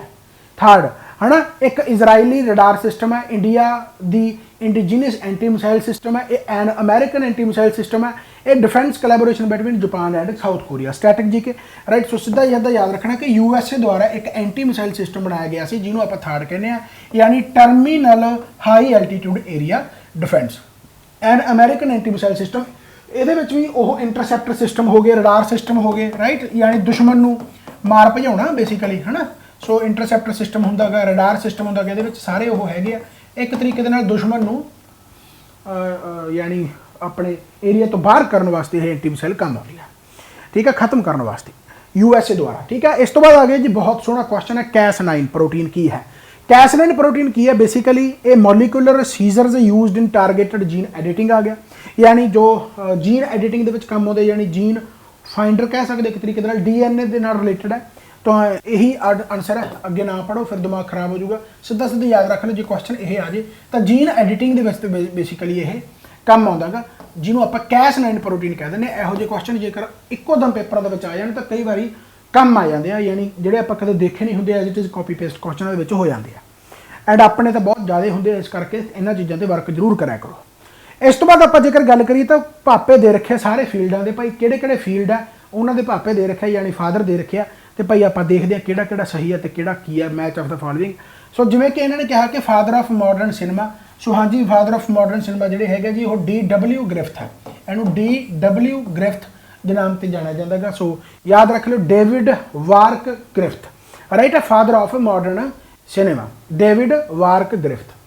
थर्ड, है ना। एक इजराइली रडार सिस्टम है, इंडिया दी इंडिजीनियस एंटी मिसाइल सिस्टम है, an American anti missile system है, ये defence collaboration between Japan and south Korea strategy के, राइट। सो सीधा याद रखना कि यूएसए द्वारा एक एंटी मिसाइल सिस्टम बनाया गया सी जिन्होंने आप थर्ड कहने, यानी terminal high altitude area defence and American anti missile system. ये भी वो इंटरसैप्टर सिस्टम हो गए, रडार सिस्टम हो गए, राइट, यानी दुश्मन नूं मार भजाउणा बेसिकली, है ना। सो इंटरसैप्टर सिस्टम होंदा गा, रडार सिस्टम होंदा गा, ये सारे वो हैगे आ एक तरीके दे नाल दुश्मन नूं यानी अपने एरिया तो बाहर करने वास्ते ये एंटी मिसाइल काम आती है, ठीक है, खत्म करने वास्ते यूएसए द्वारा, ठीक है। इस तो बाद आ गया जी बहुत सोहना क्वेश्चन है, Cas9 प्रोटीन की है। Cas9 प्रोटीन की है basically a molecular scissors used in targeted gene editing आ गया, यानी जो जीन एडिटिंग के काम आते, यानी जीन फाइंडर कह सकते एक तरीके DNA के नाल रिलेटेड है। तो यही आंसर है, अगे ना पढ़ो फिर दिमाग खराब हो जाऊगा, सीधा सीधा याद रख लो जो क्वेश्चन ये आ जाए तो जीन एडिटिंग के वास्ते बेसिकली ये काम आता गा, जिन्हों आप Cas9 प्रोटीन कह दें। यहो जो क्वेश्चन जेकर इक्को दम पेपर के आ जाए तो कई बार कम आ जाते हैं, यानी जोड़े आप कदे देखे नहीं होंगे, as it is copy paste question हो जाते हैं एंड अपने तो बहुत ज़्यादा होंगे, इस करके इन्होंने चीज़ों पर वर्क जरूर कराया करो। इस तो बाद आप जेकर गल करिए तो पापे दे रखे सारे फील्डों के, भाई किहड़े फील्ड है उन्होंंने पापे दे रखे, यानी फादर दे रखे, तो भाई आप देखते हैं किहड़ा सही है तो किहड़ा की है, मैच ऑफ द फॉलोइंग। सो जिमें कि इन्होंने कहा कि फादर ऑफ मॉडर्न सिनेमा, सो हाँ जी फादर ऑफ मॉडर्न सिनेमा जोड़े है जी वो D.W. ग्रिफ्थ है, इनू D.W. ग्रिफ्थ के नाम से जाना जाता है। सो याद रख लो डेविड वार्क ग्रिफ्थ, राइट है, father of modern cinema David वार्क ग्रिफ्थ।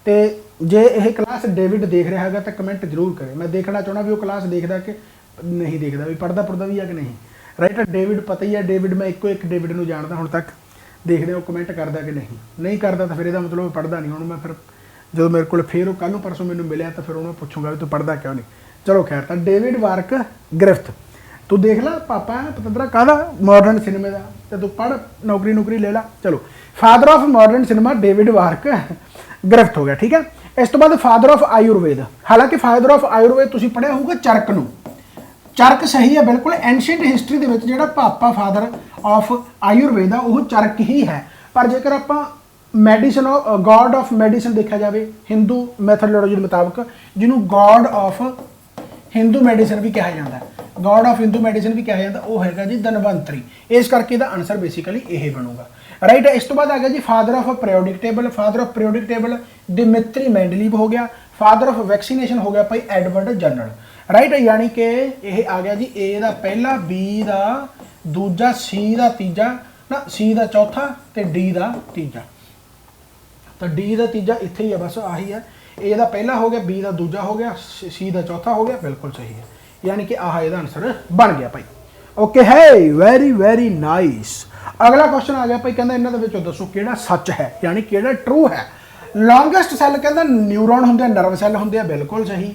तो जे यह क्लास डेविड देख रहा है तो कमेंट जरूर करें, मैं देखना चाहना भी वो क्लास देखता कि नहीं देखता, भी पढ़ता भी है कि नहीं, राइट। डेविड पता ही है, डेविड मैं एक डेविड को जानता हूँ तक, देखते हो कमेंट करता कि नहीं करता, तो फिर यह मतलब पढ़ता नहीं। हूँ मैं फिर जो मेरे को फिर कल परसों मैंने मिले तो फिर उन्होंने पूछूंगा भी तू पढ़ता क्यों नहीं। चलो खैर, तो डेविड वार्क ग्रिफ्थ तू देख ला, पापा है पतंदरा कहदा मॉडर्न सिनेमे का, तो तू पढ़ नौकरी ले ला। चलो father of modern cinema David वार्क ग्रिफ्थ हो गया, ठीक है। इस तो बाद फादर ऑफ आयुर्वेद, हालांकि फादर ऑफ आयुर्वेद तुसीं पढ़िया होगा चरक नूं, चरक सही है बिल्कुल, एंशियंट हिस्टरी के जो पापा फादर ऑफ आयुर्वेद है वह चरक ही है। पर जेकर आप मैडिसन गॉड ऑफ मैडिसन देखा जाए हिंदू मैथडोलॉजी के मुताबिक, जिन्होंने गॉड ऑफ हिंदू मैडिसन भी कहा जाता है, गॉड ऑफ हिंदू मैडिसन भी कहा जाता, वो है जी धनवंतरी, इस करके इसका आंसर बेसिकली यही बनूगा, राइट। इस तो बाद आ गया जी father of periodic table, father of periodic table Dmitri Mendeleev हो गया। फादर ऑफ वैक्सीनेशन हो गया भाई एडवर्ड जनरल, राइट, यानी कि यह आ गया जी ए का पहला, बी का दूजा, सी का तीजा ना, सी का चौथा तो डी का तीजा। तो डी का तीजा इत्थे ही है, बस आही है। ए का पहला हो गया, बी का दूजा हो गया, सी का चौथा हो गया, बिल्कुल सही है। यानी कि आह इसका आंसर बन गया भाई। ओके है, वेरी वेरी नाइस। अगला क्वेश्चन आ गया भाई, कहना इन्होंने विचों दसो किहड़ा सच है, यानी किहड़ा ट्रू है। लॉन्गेस्ट सैल कहता न्यूरोन होंगे, नर्व सैल होंगे, बिल्कुल सही।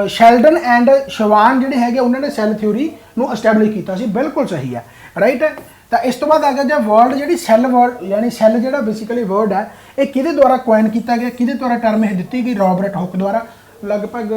शेल्डन एंड शवान जिहड़े हैगे उन्होंने सैल थ्योरी नूं एस्टैबलिश कीता सी, बिल्कुल सही है। राइट, तो इस तो बाद आ गया जो वर्ड जी सैल वर्ड, यानी सैल जो बेसिकली वर्ड है ये किहदे द्वारा क्वाइन किया गया, किहदे द्वारा टर्म यह दी गई, रॉबर्ट हुक द्वारा लगभग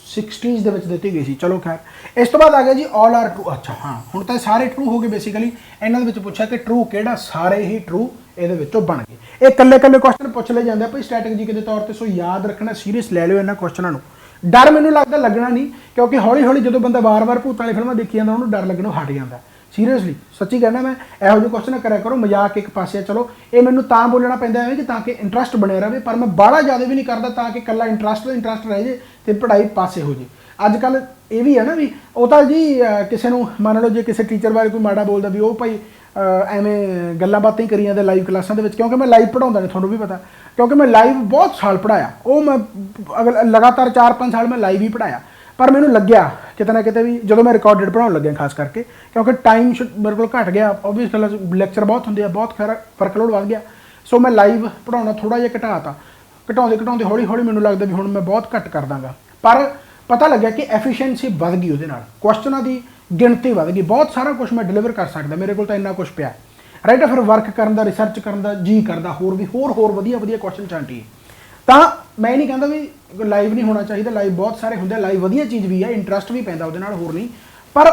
60s ਦੇ ਵਿੱਚ ਦਿੱਤੀ ਗਈ ਸੀ। चलो खैर इस तो बाद आ गया जी ऑल आर ट्रू। अच्छा हाँ, हुण तो सारे ट्रू हो गए। बेसिकली इन्हों के पूछा कि ट्रू किहड़ा, सारे ही ट्रू ये बन गए। ये कल्ले कल्ले क्वेश्चन पूछ ले जाते भाई स्ट्रैटेजी के तौर पर। सो याद रखना, सीरीयस लै लियो इन्होंने क्वेश्चनों को। डर मैनूं लगता लगना नहीं, क्योंकि हौली हौली जो बंदा बार बार भूत वाली फिल्मां देखी जाता उन्होंने डर लगनों हट जाता। सीरीयसली सच्ची कहना, मैं यहो ਜਿਹੇ क्वेश्चन करा करो, मजाक एक पासे चलो। ये मैनूं तां बोलना पैंदा है कि ताकि इंटरस्ट बने रहे, पर मैं बाहला ज़्यादा भी नहीं करता ताकि कल्ला इंटरस्ट रह जाए तो पढ़ाई पासे हो जाए। अजकल ये भी है ना भी वो तो जी किसी को मान लो, जो किसी टीचर बारे कोई माड़ा बोलता भी वो भाई एवें गल्लां बातें ही करी जाते लाइव क्लासां दे विच, क्योंकि मैं लाइव पढ़ाउंदा नहीं, तुहानूं भी पता, क्योंकि मैं लाइव बहुत साल पढ़ाया। वो मैं अगर लगातार 4-5 साल मैं लाइव ही पढ़ाया, पर मैनूं लग्या किते ना किते भी जो मैं रिकॉर्डेड पढ़ाउण लग्या, खास करके क्योंकि टाइम मेरे को घट गया। ओबवियस गल, लैक्चर बहुत होंगे, बहुत खैर वर्कलोड बढ़ गया। सो मैं लाइव पढ़ाउणा थोड़ा जिहा घटाता, घटाउंदे हौली हौली मैनूं लगदा भी हुण मैं बहुत घट कर दांगा। पर पता लग्या कि एफिशिएंसी वध गई, उहदे नाल क्वेश्चनां दी गिणती वध गई, बहुत सारा कुछ मैं डिलीवर कर सकदा, मेरे को तो इन्ना कुछ पिया। राइट, फिर वर्क करन दा, रिसर्च करन दा जी करदा, होर भी होर वधिया वधिया क्वेश्चन चांटी। तो मैं नहीं कहता भी लाइव नहीं होना चाहिए, लाइव बहुत सारे होंगे, लाइव वधिया चीज़ भी है, इंटरस्ट भी पैंदा उहदे नाल, होर नहीं। पर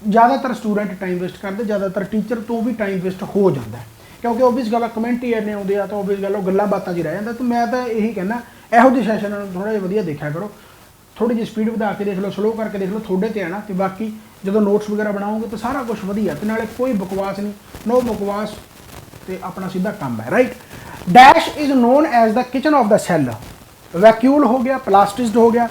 ज़्यादातर स्टूडेंट टाइम वेस्ट करते, ज़्यादातर टीचर तो भी टाइम वेस्ट हो जाता है, क्योंकि ओबवियस गल कमेंट ही इन्ने आउंदे आ, तो ओबवियस गल गल्लां बातां 'च रह जांदा। तो मैं तो यही कहना, इहो ਜਿਹੇ सैशन थोड़ा जिहा वधिया देखा करो, थोड़ी जी स्पीड बढ़ा के देख लो, स्लो करके देख लो, थोड़े ते आना। तो बाकी जो नोट्स वगैरह बनाओगे तो सारा कुछ वधिया, तो नाले कोई बकवास नहीं, नो बकवास, तो अपना सीधा काम है। Right, dash is known as the kitchen of the cell. Vacuole हो गया, प्लास्टिस्ट हो गया,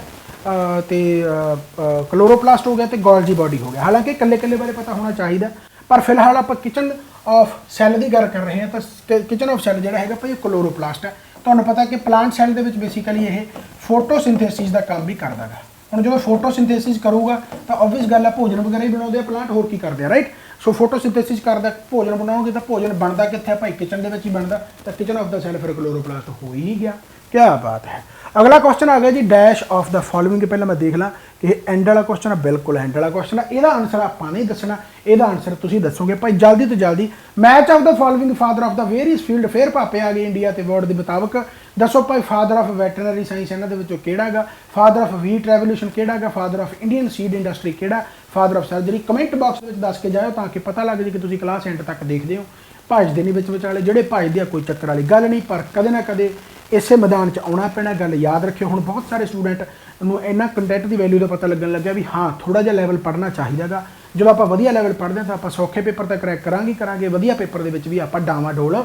तो क्लोरोप्लास्ट हो गया, तो गोल्जी बॉडी हो गया। हालांकि कल्ले कल्ले बारे पता होना चाहिए, पर फिलहाल आप किचन ऑफ सैल की गल कर रहे हैं। तो किचन ऑफ सैल जो है भाई क्लोरोप्लास्ट है। तुहानूं पता कि प्लांट सैल के बेसिकली ये फोटोसिंथेसिस का काम भी करता है। हुण जो फोटोसिंथेसिस करूगा तो ओबवियस गल है भोजन वगैरह ही बनाते हैं प्लांट, होर की करते हैं। राइट, सो फोटोसिंथेसिस करता, भोजन बनाओगे तो भोजन बनता कित्थे भाई, किचन के ही बनता। तो किचन ऑफ द सैल फिर क्लोरोप्लास्ट हो ही गया। क्या बात है। अगला क्वेश्चन आ गया जी, डैश ऑफ द फॉलोइंग के पहले मैं देख ला कि एंड वाला क्वेश्चन है, बिल्कुल एंड वाला क्वेश्चन है। यदा आंसर आप नहीं दसना, यदा आंसर तुम दसोगे भाई जल्दी तो जल्दी। Match of the following father of the various field, फिर भापे आ गए इंडिया के वर्ड के मुताबिक। दसो भाई फादर ऑफ वैटरनरी साइंस इन्होंने किहड़ा गा, फादर ऑफ व्हीट रेवोल्यूशन किहड़ा गा, father of Indian seed industry किहड़ा, father of surgery. Comment box में दस के जाओ ताकि पता लग जाए कि तुम क्लास एंड तक देखते हो। भजते नहीं विचाले, जोड़े भजते हैं कोई चक्कर वाली गल नहीं, पर कदे ना कदे इसे मैदान च आना पैना। गल याद रखियो, हुण बहुत सारे स्टूडेंट नूं इन्ना कंटेंट की वैल्यू का पता लगन लग्या भी हाँ थोड़ा जिहा लैवल पढ़ना चाहिएगा। जो आप वधिया लैवल पढ़ते हैं तो आप सौखे पेपर तो क्रैक करांगे, वधिया पेपर दे विच भी आप डावाडोल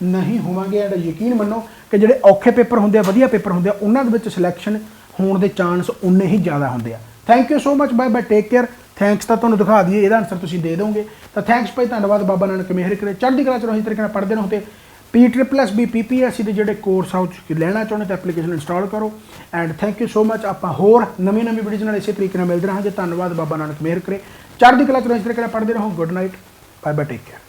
नहीं होवांगे। एंड यकीन मनो कि जिहड़े औखे पेपर होंदे, वधिया पेपर होंदे, उन्हां दे विच सिलैक्शन होण दे चांस उन्ने ही ज़्यादा होंदे आ। Thank you so much, bye bye, take care. Thanks तो तुहानूं दिखा दिए, इहदा आंसर तुसीं दे दोगे तो थैंक्स भाई, धन्नवाद। बाबा नानक मेहर करे, चढ़दी कला च रहो, इस तरीके नाल पढ़दे रहो। ते PSSB PPSC के जोड़े कोर्स आओ लेना चाहते तो एप्लीकेशन इंस्टॉल करो। And thank you so much. आप होर नवी वीडियोज़ नाल इसे तरीके नाल मिलते रहांगे। धन्नवाद, बाबा नानक मेहर करे, चढ़दी कला च रहो, इस तरीके नाल पढ़दे रहो। Good night, bye bye, take care.